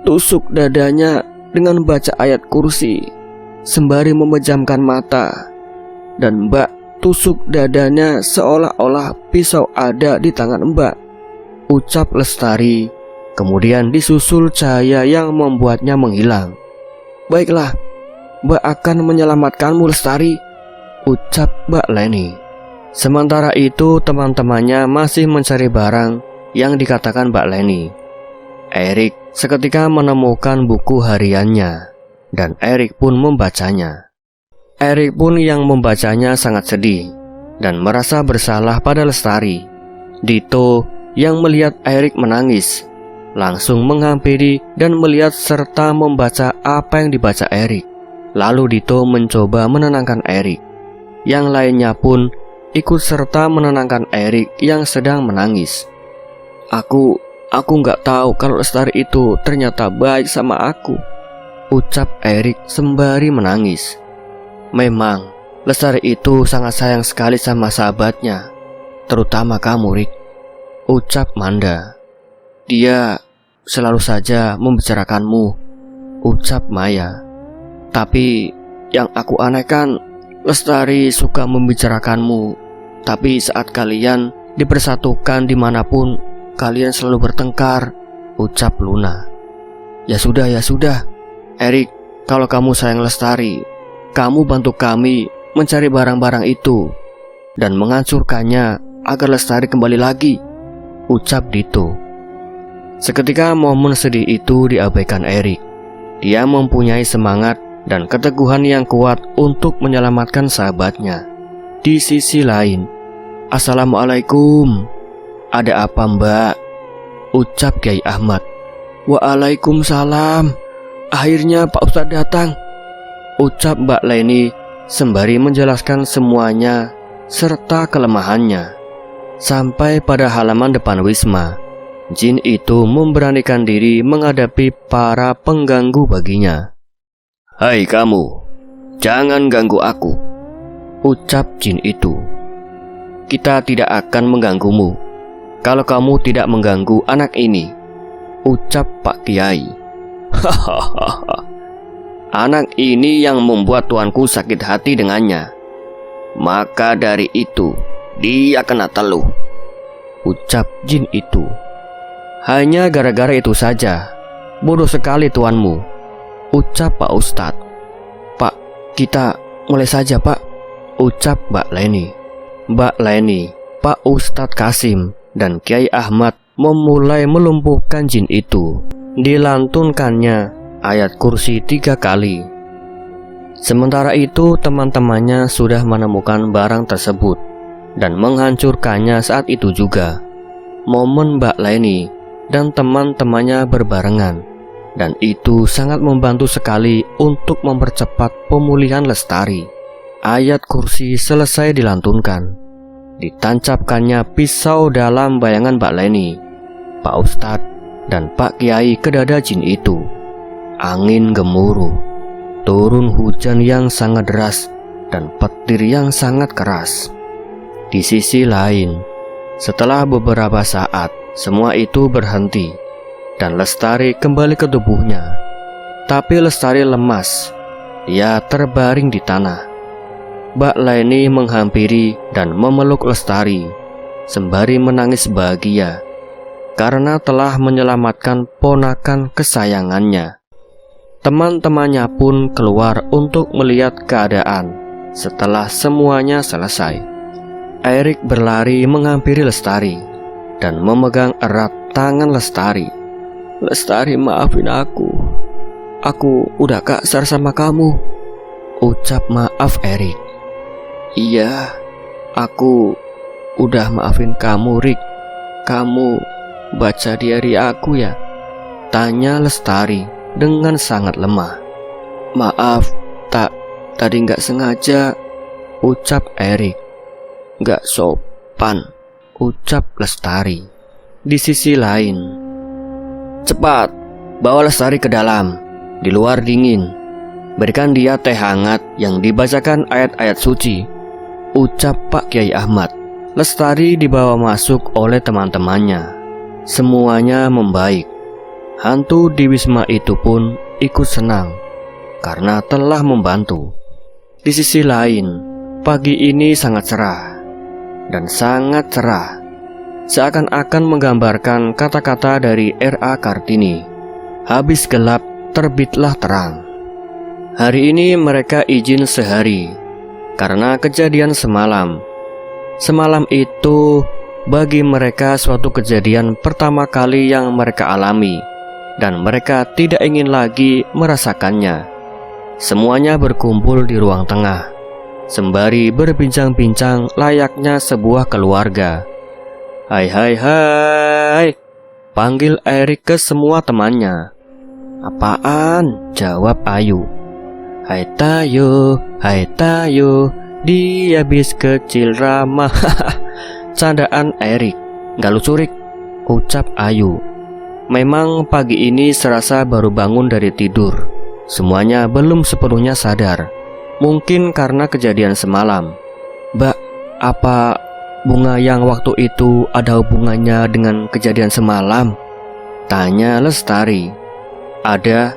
Tusuk dadanya dengan baca ayat kursi sembari memejamkan mata. Dan Mbak tusuk dadanya seolah-olah pisau ada di tangan Mbak, ucap Lestari. Kemudian disusul cahaya yang membuatnya menghilang. Baiklah, Mbak akan menyelamatkanmu Lestari, ucap Mbak Leni. Sementara itu teman-temannya masih mencari barang yang dikatakan Mbak Leni. Erik seketika menemukan buku hariannya dan Erik pun membacanya. Erik pun yang membacanya sangat sedih dan merasa bersalah pada Lestari. Dito yang melihat Erik menangis langsung menghampiri dan melihat serta membaca apa yang dibaca Erik. Lalu Dito mencoba menenangkan Erik. Yang lainnya pun ikut serta menenangkan Erik yang sedang menangis. Aku nggak tahu kalau Lestari itu ternyata baik sama aku, ucap Erik sembari menangis. Memang Lestari itu sangat sayang sekali sama sahabatnya, terutama kamu Rik, ucap Manda. Dia selalu saja membicarakanmu, ucap Maya. Tapi yang aku anehkan, Lestari suka membicarakanmu, tapi saat kalian dipersatukan dimanapun, kalian selalu bertengkar, ucap Luna. Ya sudah, Erik, kalau kamu sayang Lestari, kamu bantu kami mencari barang-barang itu dan menghancurkannya agar Lestari kembali lagi, ucap Dito. Seketika momen sedih itu diabaikan Erik. Dia mempunyai semangat dan keteguhan yang kuat untuk menyelamatkan sahabatnya. Di sisi lain, Assalamualaikum. Ada apa Mbak? Ucap Kiai Ahmad. Waalaikumsalam. Akhirnya Pak Ustadz datang, ucap Mbak Leni sembari menjelaskan semuanya serta kelemahannya. Sampai pada halaman depan wisma, jin itu memberanikan diri menghadapi para pengganggu baginya. Hai kamu, jangan ganggu aku, ucap jin itu. Kita tidak akan mengganggumu kalau kamu tidak mengganggu anak ini, ucap Pak Kiai. Hahaha. Anak ini yang membuat tuanku sakit hati dengannya. Maka dari itu dia kena teluh, ucap jin itu. Hanya gara-gara itu saja. Bodoh sekali tuanmu, ucap Pak Ustadz. Pak, kita mulai saja Pak, ucap Mbak Leni. Mbak Leni, Pak Ustadz Kasim dan Kiai Ahmad memulai melumpuhkan jin itu. Dilantunkannya ayat kursi 3 kali. Sementara itu teman-temannya sudah menemukan barang tersebut dan menghancurkannya saat itu juga. Momen Mbak Leni dan teman-temannya berbarengan, dan itu sangat membantu sekali untuk mempercepat pemulihan Lestari. Ayat kursi selesai dilantunkan. Ditancapkannya pisau dalam bayangan Mbak Leni, Pak Ustadz dan Pak Kiai ke dada jin itu. Angin gemuruh, turun hujan yang sangat deras dan petir yang sangat keras. Di sisi lain, setelah beberapa saat semua itu berhenti dan Lestari kembali ke tubuhnya. Tapi Lestari lemas. Dia terbaring di tanah. Mbak Leni menghampiri dan memeluk Lestari sembari menangis bahagia karena telah menyelamatkan ponakan kesayangannya. Teman-temannya pun keluar untuk melihat keadaan setelah semuanya selesai. Erik berlari menghampiri Lestari dan memegang erat tangan Lestari. "Lestari, maafin aku. Aku udah kasar sama kamu," ucap maaf Erik. "Iya, aku udah maafin kamu, Rik. Kamu baca diary aku ya?" tanya Lestari dengan sangat lemah. "Maaf, tadi nggak sengaja," ucap Erik. "Nggak sopan," ucap Lestari. Di sisi lain, "Cepat, bawa Lestari ke dalam. Di luar dingin. Berikan dia teh hangat yang dibacakan ayat-ayat suci," ucap Pak Kiai Ahmad. Lestari dibawa masuk oleh teman-temannya. Semuanya membaik. Hantu di Wisma itu pun ikut senang karena telah membantu. Di sisi lain, pagi ini sangat cerah dan sangat cerah, seakan-akan menggambarkan kata-kata dari R.A. Kartini. Habis gelap, terbitlah terang. Hari ini mereka izin sehari karena kejadian semalam. Semalam itu bagi mereka suatu kejadian pertama kali yang mereka alami, dan mereka tidak ingin lagi merasakannya. Semuanya berkumpul di ruang tengah, sembari berbincang-bincang layaknya sebuah keluarga. "Hai hai hai," panggil Erik ke semua temannya. "Apaan?" jawab Ayu. Hai tayo, dia bis kecil ramah." Candaan Erik. "Gak lucu, Rik," ucap Ayu. Memang pagi ini serasa baru bangun dari tidur. Semuanya belum sepenuhnya sadar. Mungkin karena kejadian semalam. "Mbak, apa bunga yang waktu itu ada hubungannya dengan kejadian semalam?" tanya Lestari. "Ada,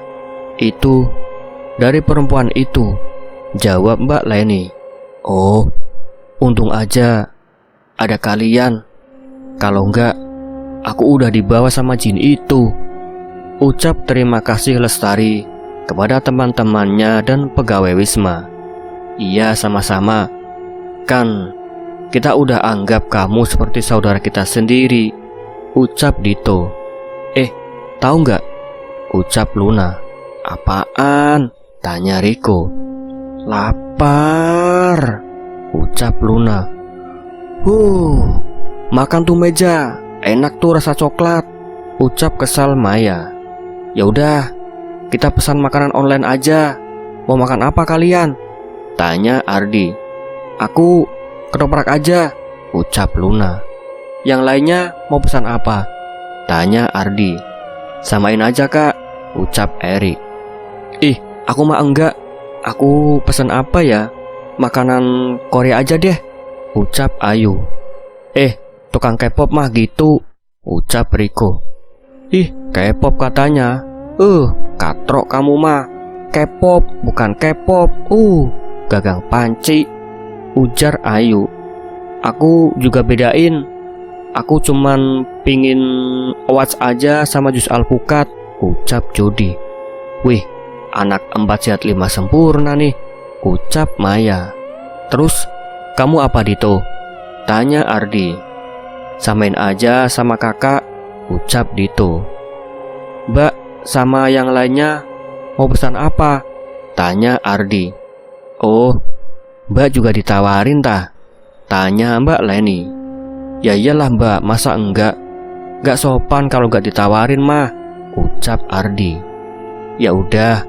itu dari perempuan itu," jawab Mbak Leni. "Oh, untung aja ada kalian. Kalau enggak, aku udah dibawa sama jin itu," ucap terima kasih Lestari kepada teman-temannya dan pegawai Wisma. "Iya, sama-sama. Kan kita udah anggap kamu seperti saudara kita sendiri," ucap Dito. Tahu nggak?" ucap Luna. "Apaan?" tanya Riko. "Lapar," ucap Luna. Makan tuh meja, enak tuh rasa coklat," ucap kesal Maya. "Ya udah, kita pesan makanan online aja. Mau makan apa kalian?" tanya Ardi. "Aku ketoprak aja," ucap Luna. "Yang lainnya mau pesan apa?" tanya Ardi. "Samain aja, Kak," ucap Erik. Aku mah enggak. Aku pesan apa ya? Makanan Korea aja deh," ucap Ayu. Tukang K-pop mah gitu," ucap Riko. K-pop katanya. Katrok kamu mah. K-pop bukan K-pop. Gagang panci," ujar Ayu. "Aku juga bedain. Aku cuman pingin watch aja sama jus alpukat," ucap Jody. "Wih, anak 4 sehat 5 sempurna nih," ucap Maya. "Terus kamu apa, Dito?" tanya Ardi. "Samain aja sama kakak," ucap Dito. "Mbak, sama yang lainnya mau pesan apa?" tanya Ardi. Mbak juga ditawarin tah?" tanya Mbak Leni. "Ya iyalah Mbak, masa enggak? Gak sopan kalau gak ditawarin mah," ucap Ardi. "Ya udah,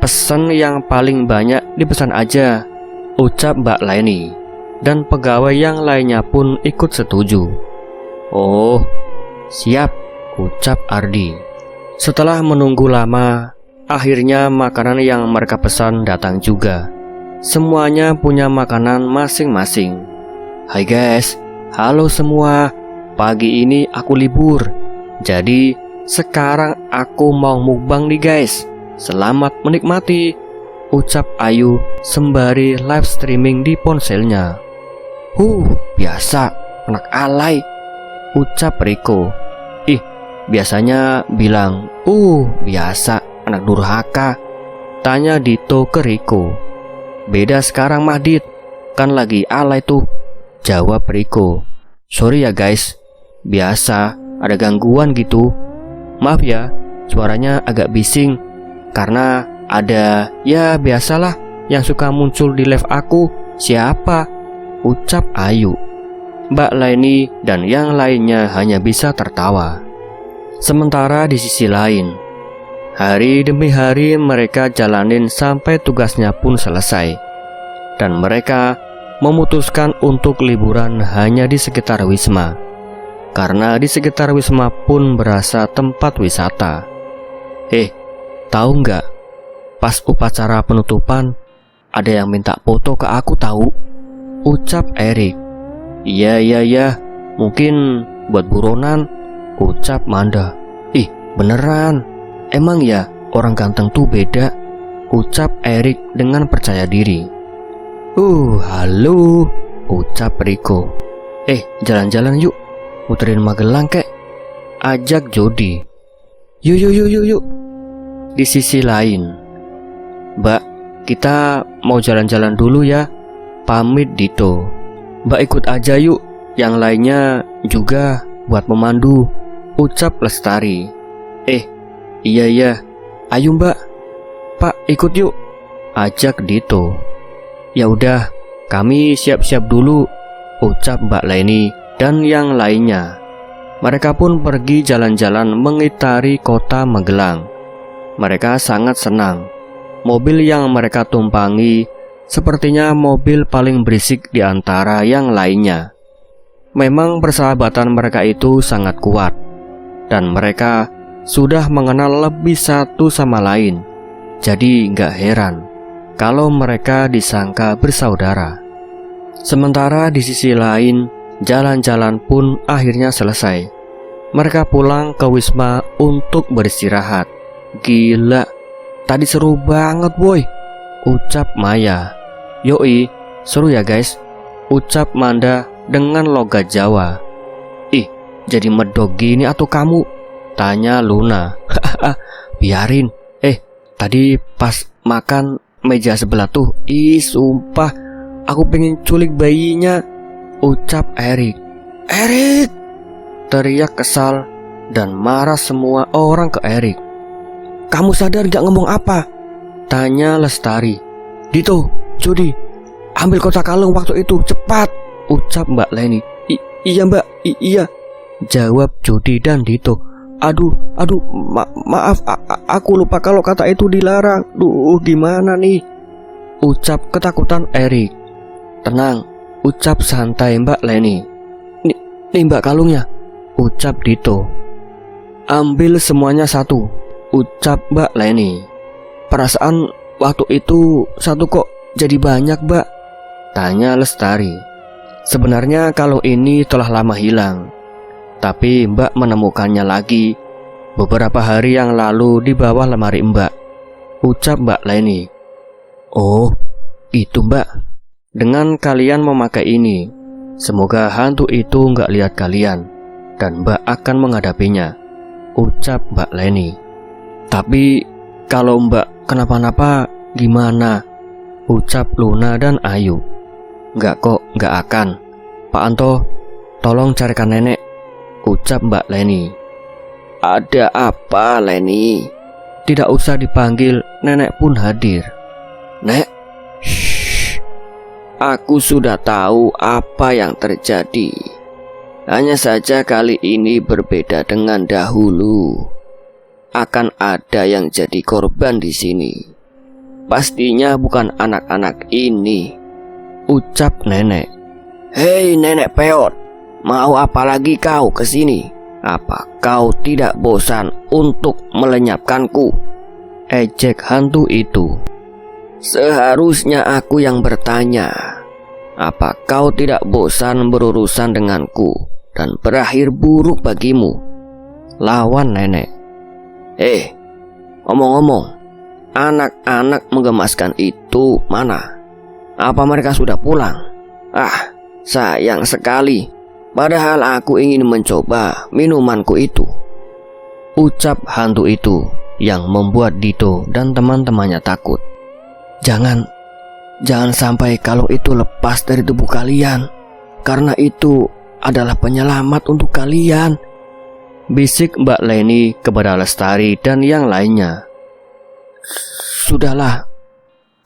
pesen yang paling banyak dipesan aja," ucap Mbak Leni. Dan pegawai yang lainnya pun ikut setuju. "Oh, siap," ucap Ardi. Setelah menunggu lama, akhirnya makanan yang mereka pesan datang juga. Semuanya punya makanan masing-masing. "Hai guys, halo semua. Pagi ini aku libur. Jadi sekarang aku mau mukbang nih guys. Selamat menikmati, ucap Ayu sembari live streaming di ponselnya. Biasa, anak alay, ucap Riko. Biasanya bilang, biasa, anak durhaka, tanya Dito ke Riko. Beda sekarang mah Dit, kan lagi alay tuh, jawab Riko. Sorry ya guys, biasa, ada gangguan gitu. Maaf ya, suaranya agak bising, karena ada, ya biasalah, yang suka muncul di live aku. Siapa? Ucap Ayu. Mbak Leni dan yang lainnya hanya bisa tertawa. Sementara di sisi lain, hari demi hari mereka jalanin sampai tugasnya pun selesai. Dan mereka memutuskan untuk liburan hanya di sekitar Wisma, karena di sekitar Wisma pun berasa tempat wisata. Tahu nggak? Pas upacara penutupan, ada yang minta foto ke aku tahu, ucap Erik. Iya, mungkin buat buronan, ucap Manda. Beneran? Emang ya orang ganteng tuh beda, ucap Erik dengan percaya diri. Halo, ucap Riko. Jalan-jalan yuk, muterin Magelang kek, ajak Jody. Yuk. Di sisi lain, Mbak, kita mau jalan-jalan dulu ya, pamit Dito. Mbak ikut aja yuk, yang lainnya juga buat memandu, ucap Lestari. Iya, ayo Mbak, Pak ikut yuk, ajak Dito. Ya udah, kami siap-siap dulu, ucap Mbak Leni dan yang lainnya. Mereka pun pergi jalan-jalan mengitari kota Magelang. Mereka sangat senang. Mobil yang mereka tumpangi sepertinya mobil paling berisik di antara yang lainnya. Memang persahabatan mereka itu sangat kuat, dan mereka sudah mengenal lebih satu sama lain. Jadi gak heran kalau mereka disangka bersaudara. Sementara di sisi lain, jalan-jalan pun akhirnya selesai. Mereka pulang ke Wisma untuk beristirahat. Gila, tadi seru banget boy, ucap Maya. Yoi, seru ya guys, ucap Manda dengan logat Jawa. Jadi medok gini atau kamu? Tanya Luna. Biarin. Tadi pas makan meja sebelah tuh, sumpah aku pengen culik bayinya, ucap Erik. Erik! Teriak kesal dan marah semua orang ke Erik. Kamu sadar gak ngomong apa? Tanya Lestari. Dito, Jody, ambil kotak kalung waktu itu, cepat, ucap Mbak Leni. Iya Mbak, iya, jawab Jody dan Dito. Aduh, maaf, aku lupa kalau kata itu dilarang. Gimana nih? Ucap ketakutan Erik. Tenang, ucap santai Mbak Leni. Nih Mbak kalungnya, ucap Dito. Ambil semuanya satu, ucap Mbak Leni. Perasaan waktu itu satu kok jadi banyak Mbak, tanya Lestari. Sebenarnya kalau ini telah lama hilang, tapi Mbak menemukannya lagi beberapa hari yang lalu di bawah lemari Mbak, ucap Mbak Leni. Oh, itu Mbak. Dengan kalian memakai ini, semoga hantu itu nggak lihat kalian dan Mbak akan menghadapinya, ucap Mbak Leni. Tapi kalau Mbak kenapa-napa gimana? Ucap Luna dan Ayu. Nggak kok, nggak akan. Pak Anto, tolong carikan nenek, ucap Mbak Leni. Ada apa Leni? Tidak usah dipanggil, nenek pun hadir. Nek, shh, aku sudah tahu apa yang terjadi. Hanya saja kali ini berbeda dengan dahulu. Akan ada yang jadi korban di sini. Pastinya bukan anak-anak ini, ucap nenek. Hei nenek peot, mau apa lagi kau kesini? Apa kau tidak bosan untuk melenyapkanku? Ejek hantu itu. Seharusnya aku yang bertanya. Apa kau tidak bosan berurusan denganku dan berakhir buruk bagimu? Lawan nenek. Ngomong-ngomong, anak-anak menggemaskan itu mana? Apa mereka sudah pulang? Ah, sayang sekali. Padahal aku ingin mencoba minumanku itu. Ucap hantu itu yang membuat Dito dan teman-temannya takut. Jangan sampai kalau itu lepas dari tubuh kalian, karena itu adalah penyelamat untuk kalian, bisik Mbak Leni kepada Lestari dan yang lainnya. Sudahlah,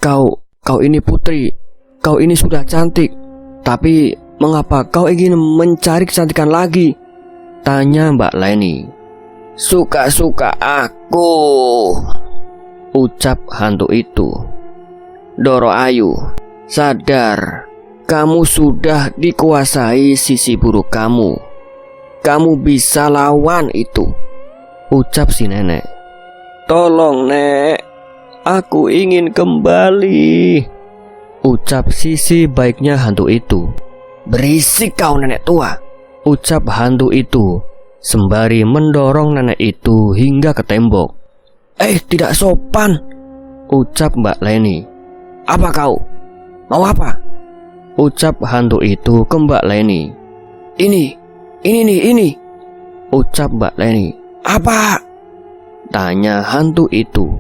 kau ini putri, kau ini sudah cantik, tapi mengapa kau ingin mencari kecantikan lagi? Tanya Mbak Leni. Suka-suka aku, ucap hantu itu. Doro Ayu, sadar, kamu sudah dikuasai sisi buruk kamu. Kamu bisa lawan itu, ucap si nenek. Tolong nek, aku ingin kembali, ucap sisi baiknya hantu itu. Berisik kau nenek tua, ucap hantu itu sembari mendorong nenek itu hingga ke tembok. Tidak sopan, ucap Mbak Leni. Apa kau? Mau apa? Ucap hantu itu ke Mbak Leni. Ini, ucap Mbak Leni. Apa? Tanya hantu itu.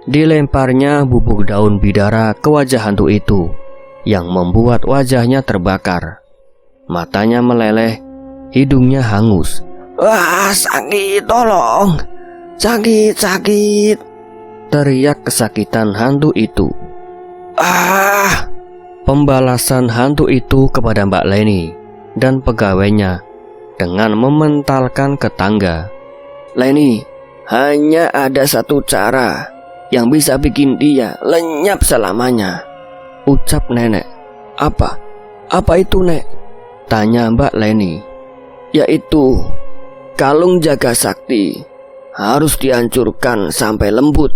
Dilemparnya bubuk daun bidara ke wajah hantu itu, yang membuat wajahnya terbakar. Matanya meleleh, hidungnya hangus. Wah, sakit, tolong. Sakit. Teriak kesakitan hantu itu. Pembalasan hantu itu kepada Mbak Leni dan pegawainya dengan mementalkan ke tangga. Leni, hanya ada satu cara yang bisa bikin dia lenyap selamanya, ucap nenek. Apa itu nek? Tanya Mbak Leni. Yaitu kalung jaga sakti harus dihancurkan sampai lembut.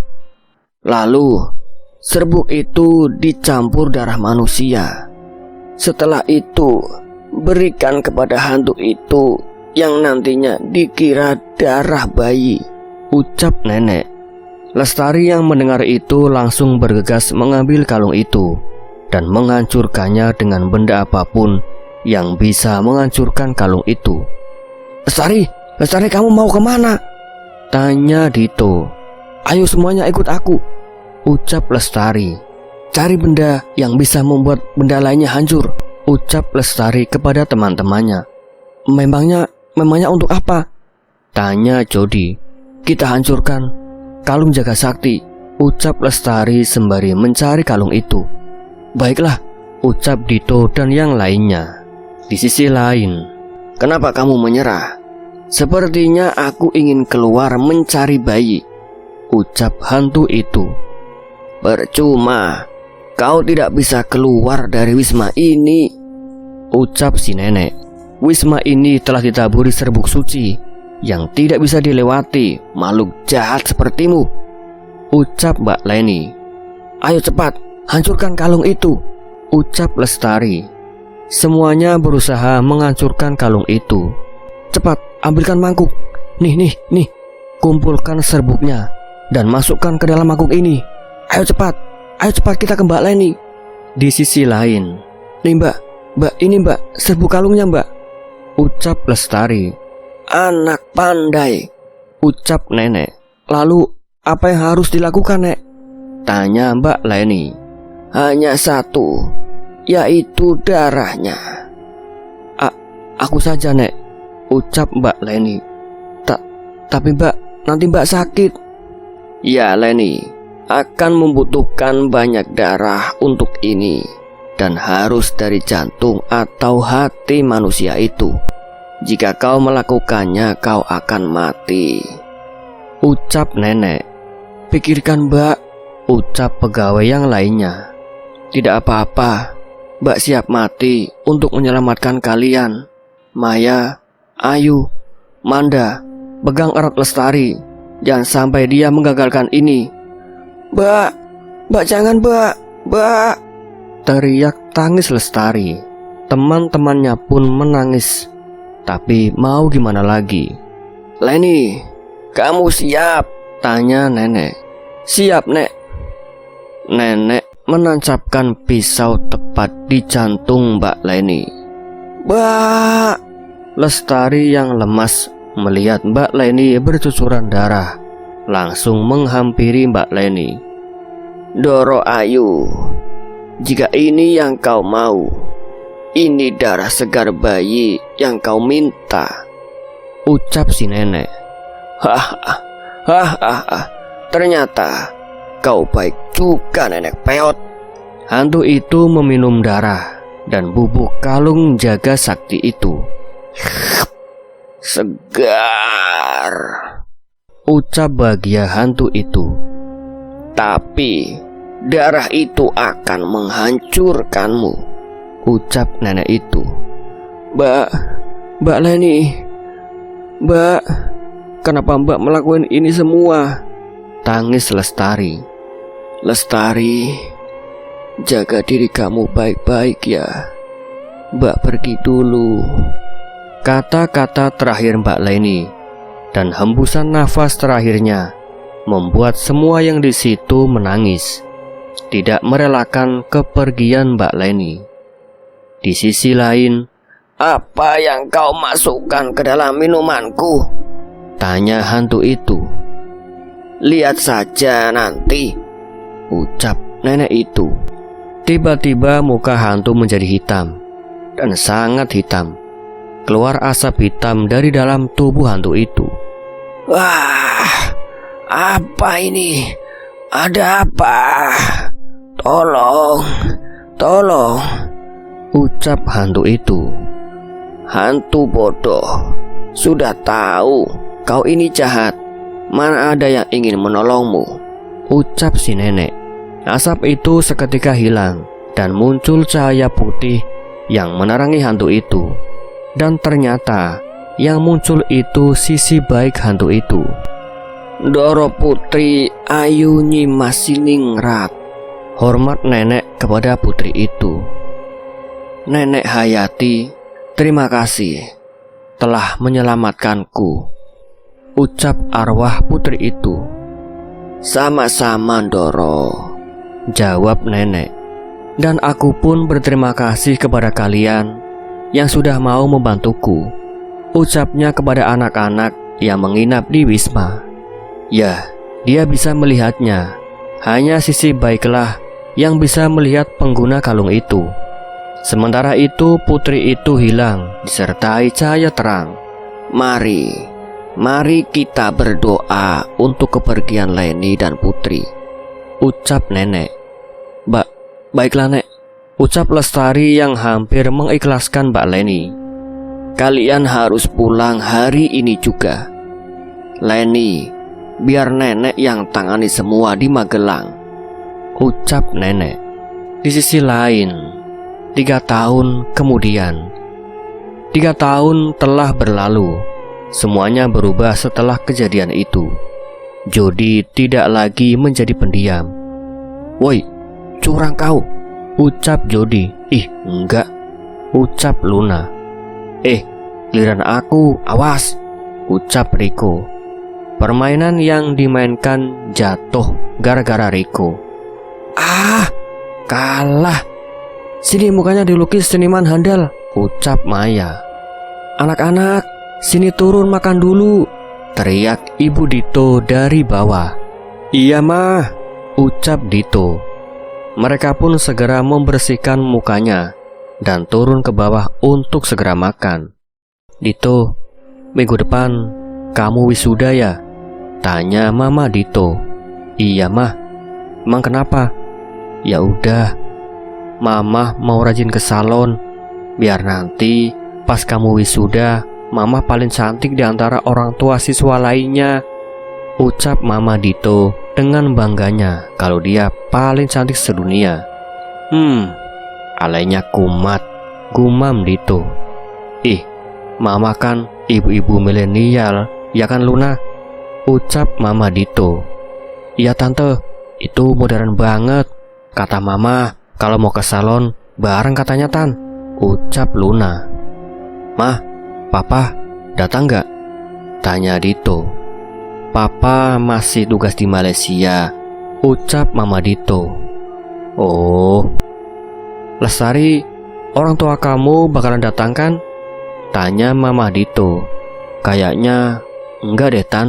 Lalu serbuk itu dicampur darah manusia. Setelah itu berikan kepada hantu itu yang nantinya dikira darah bayi, ucap nenek. Lestari yang mendengar itu langsung bergegas mengambil kalung itu dan menghancurkannya dengan benda apapun yang bisa menghancurkan kalung itu. Lestari, kamu mau kemana? Tanya Dito. Ayo semuanya ikut aku, ucap Lestari. Cari benda yang bisa membuat benda lainnya hancur, ucap Lestari kepada teman-temannya. Memangnya untuk apa? Tanya Jody. Kita hancurkan kalung jaga sakti, ucap Lestari sembari mencari kalung itu. Baiklah, ucap Dito dan yang lainnya. Di sisi lain, kenapa kamu menyerah? Sepertinya aku ingin keluar mencari bayi, ucap hantu itu. Percuma, kau tidak bisa keluar dari wisma ini, ucap si nenek. Wisma ini telah ditaburi serbuk suci yang tidak bisa dilewati makhluk jahat sepertimu, ucap Mbak Leni. Ayo cepat, hancurkan kalung itu, ucap Lestari. Semuanya berusaha menghancurkan kalung itu. Cepat, ambilkan mangkuk. Nih, kumpulkan serbuknya dan masukkan ke dalam mangkuk ini. Ayo cepat kita ke Mbak Leni. Di sisi lain, nih mbak, ini mbak, serbuk kalungnya mbak, ucap Lestari. Anak pandai, ucap nenek. Lalu apa yang harus dilakukan nek? Tanya Mbak Leni. Hanya satu, yaitu darahnya. Aku saja nek, ucap Mbak Leni. Tapi mbak, nanti mbak sakit. Ya Leni, akan membutuhkan banyak darah untuk ini, dan harus dari jantung atau hati manusia itu. Jika kau melakukannya, kau akan mati, ucap nenek. Pikirkan mbak, ucap pegawai yang lainnya. Tidak apa-apa, mbak siap mati untuk menyelamatkan kalian. Maya, Ayu, Manda, pegang erat Lestari. Jangan sampai dia menggagalkan ini. Mbak jangan mbak, teriak tangis Lestari. Teman-temannya pun menangis. Tapi mau gimana lagi? Leni, kamu siap? Tanya nenek. Siap, Nek. Nenek menancapkan pisau tepat di jantung Mbak Leni. Mbak! Lestari yang lemas melihat Mbak Leni bercucuran darah langsung menghampiri Mbak Leni. Doro Ayu, jika ini yang kau mau, ini darah segar bayi yang kau minta, ucap si nenek. Hahaha, ternyata kau baik juga, nenek peot. Hantu itu meminum darah dan bubuk kalung jaga sakti itu. Segar, ucap bahagia hantu itu. Tapi darah itu akan menghancurkanmu, ucap nenek itu. Mbak Leni, Mbak, kenapa Mbak melakukan ini semua? Tangis Lestari. Lestari, jaga diri kamu baik-baik ya. Mbak pergi dulu. Kata-kata terakhir Mbak Leni dan hembusan nafas terakhirnya membuat semua yang di situ menangis, tidak merelakan kepergian Mbak Leni. Di sisi lain, apa yang kau masukkan ke dalam minumanku? Tanya hantu itu. Lihat saja nanti, ucap nenek itu. Tiba-tiba muka hantu menjadi hitam dan sangat hitam. Keluar asap hitam dari dalam tubuh hantu itu. Wah, apa ini? Ada apa? Tolong, tolong, ucap hantu itu. Hantu bodoh, sudah tahu kau ini jahat. Mana ada yang ingin menolongmu, ucap si nenek. Asap itu seketika hilang dan muncul cahaya putih yang menerangi hantu itu. Dan ternyata yang muncul itu sisi baik hantu itu. Doro Putri Ayu Nyimasiningrat, hormat nenek kepada putri itu. Nenek Hayati, terima kasih telah menyelamatkanku, ucap arwah putri itu. Sama-sama Doro, jawab nenek. Dan aku pun berterima kasih kepada kalian yang sudah mau membantuku, ucapnya kepada anak-anak yang menginap di Wisma. Ya, dia bisa melihatnya. Hanya sisi baiklah yang bisa melihat pengguna kalung itu. Sementara itu putri itu hilang disertai cahaya terang. Mari kita berdoa untuk kepergian Leni dan putri, ucap nenek. Baiklah nek, ucap Lestari yang hampir mengikhlaskan Mbak Leni. Kalian harus pulang hari ini juga. Leni, biar nenek yang tangani semua di Magelang, ucap nenek. Di sisi lain, 3 tahun kemudian, 3 tahun telah berlalu. Semuanya berubah setelah kejadian itu. Jody tidak lagi menjadi pendiam. Woi, curang kau, ucap Jody. Ih, enggak, ucap Luna. Giliran aku, awas, ucap Riko. Permainan yang dimainkan jatuh gara-gara Riko. Kalah. Sini mukanya dilukis seniman handal, ucap Maya. Anak-anak, sini turun makan dulu, teriak Ibu Dito dari bawah. Iya mah, ucap Dito. Mereka pun segera membersihkan mukanya dan turun ke bawah untuk segera makan. Dito, minggu depan kamu wisuda ya? Tanya Mama Dito. Iya mah. Emang kenapa? Ya udah, Mama mau rajin ke salon, biar nanti pas kamu wisuda Mama paling cantik di antara orang tua siswa lainnya, ucap Mama Dito dengan bangganya kalau dia paling cantik sedunia. Alainya kumat, gumam Dito. Mama kan ibu-ibu milenial, ya kan Luna? Ucap Mama Dito. Iya tante, itu modern banget. Kata Mama kalau mau ke salon bareng katanya Tan, ucap Luna. Mah, Papa datang gak? Tanya Dito. Papa masih tugas di Malaysia, ucap Mama Dito. Oh, Lestari, orang tua kamu bakalan datang kan? Tanya Mama Dito. Kayaknya enggak deh Tan.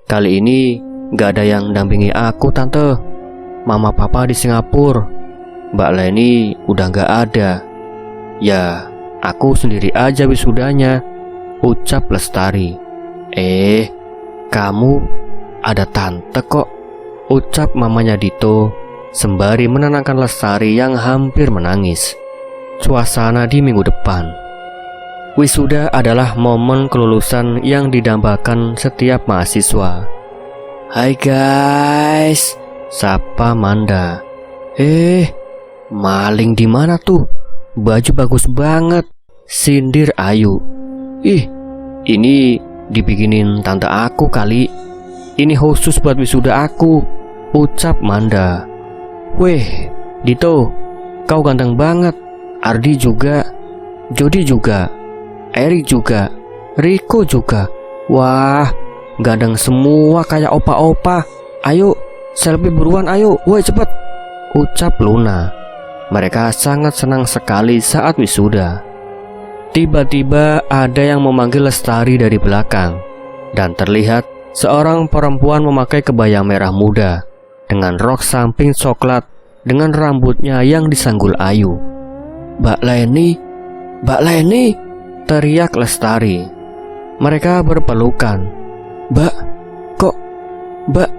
Kali ini enggak ada yang dampingi aku Tante. Mama Papa di Singapura. Mbak Leni udah enggak ada. Ya, aku sendiri aja wisudanya, ucap Lestari. Kamu ada tante kok, ucap mamanya Dito sembari menenangkan Lestari yang hampir menangis. Suasana di minggu depan. Wisuda adalah momen kelulusan yang didambakan setiap mahasiswa. Hai guys, sapa Manda. Maling di mana tuh? Baju bagus banget, sindir Ayu. Ini dibikinin tante aku kali. Ini khusus buat wisuda aku, ucap Manda. Weh, Dito, kau ganteng banget. Ardi juga, Jody juga, Erik juga, Riko juga. Wah, ganteng semua kayak opa-opa. Ayo, selfie buruan ayo, woi cepet, ucap Luna. Mereka sangat senang sekali saat wisuda. Tiba-tiba ada yang memanggil Lestari dari belakang, dan terlihat seorang perempuan memakai kebaya merah muda dengan rok samping coklat dengan rambutnya yang disanggul Ayu. Mbak Leni, teriak Lestari. Mereka berpelukan. Mbak, kok Mbak,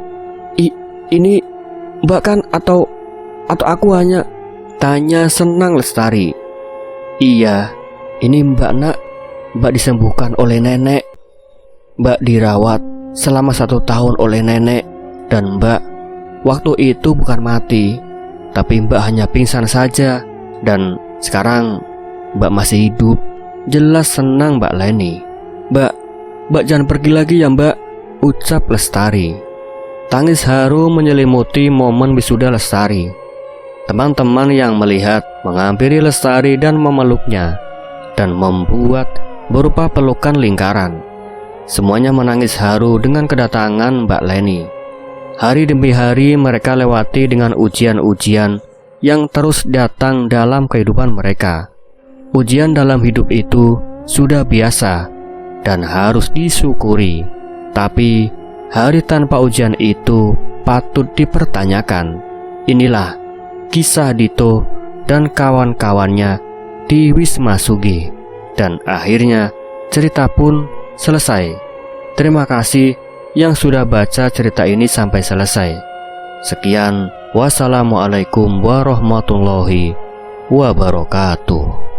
ini Mbak kan atau aku hanya, tanya senang Lestari. Iya, ini Mbak nak. Mbak disembuhkan oleh nenek. Mbak dirawat selama 1 tahun oleh nenek. Dan Mbak, waktu itu bukan mati, tapi Mbak hanya pingsan saja. Dan sekarang Mbak masih hidup. Jelas senang Mbak Leni. Mbak jangan pergi lagi ya Mbak, ucap Lestari. Tangis haru menyelimuti momen wisuda Lestari. Teman-teman yang melihat menghampiri Lestari dan memeluknya, dan membuat berupa pelukan lingkaran. Semuanya menangis haru dengan kedatangan Mbak Leni. Hari demi hari mereka lewati dengan ujian-ujian yang terus datang dalam kehidupan mereka. Ujian dalam hidup itu sudah biasa dan harus disyukuri. Tapi hari tanpa ujian itu patut dipertanyakan. Inilah kisah Dito dan kawan-kawannya di Wisma Sugi. Dan akhirnya cerita pun selesai. Terima kasih yang sudah baca cerita ini sampai selesai. Sekian, wassalamualaikum warahmatullahi wabarakatuh.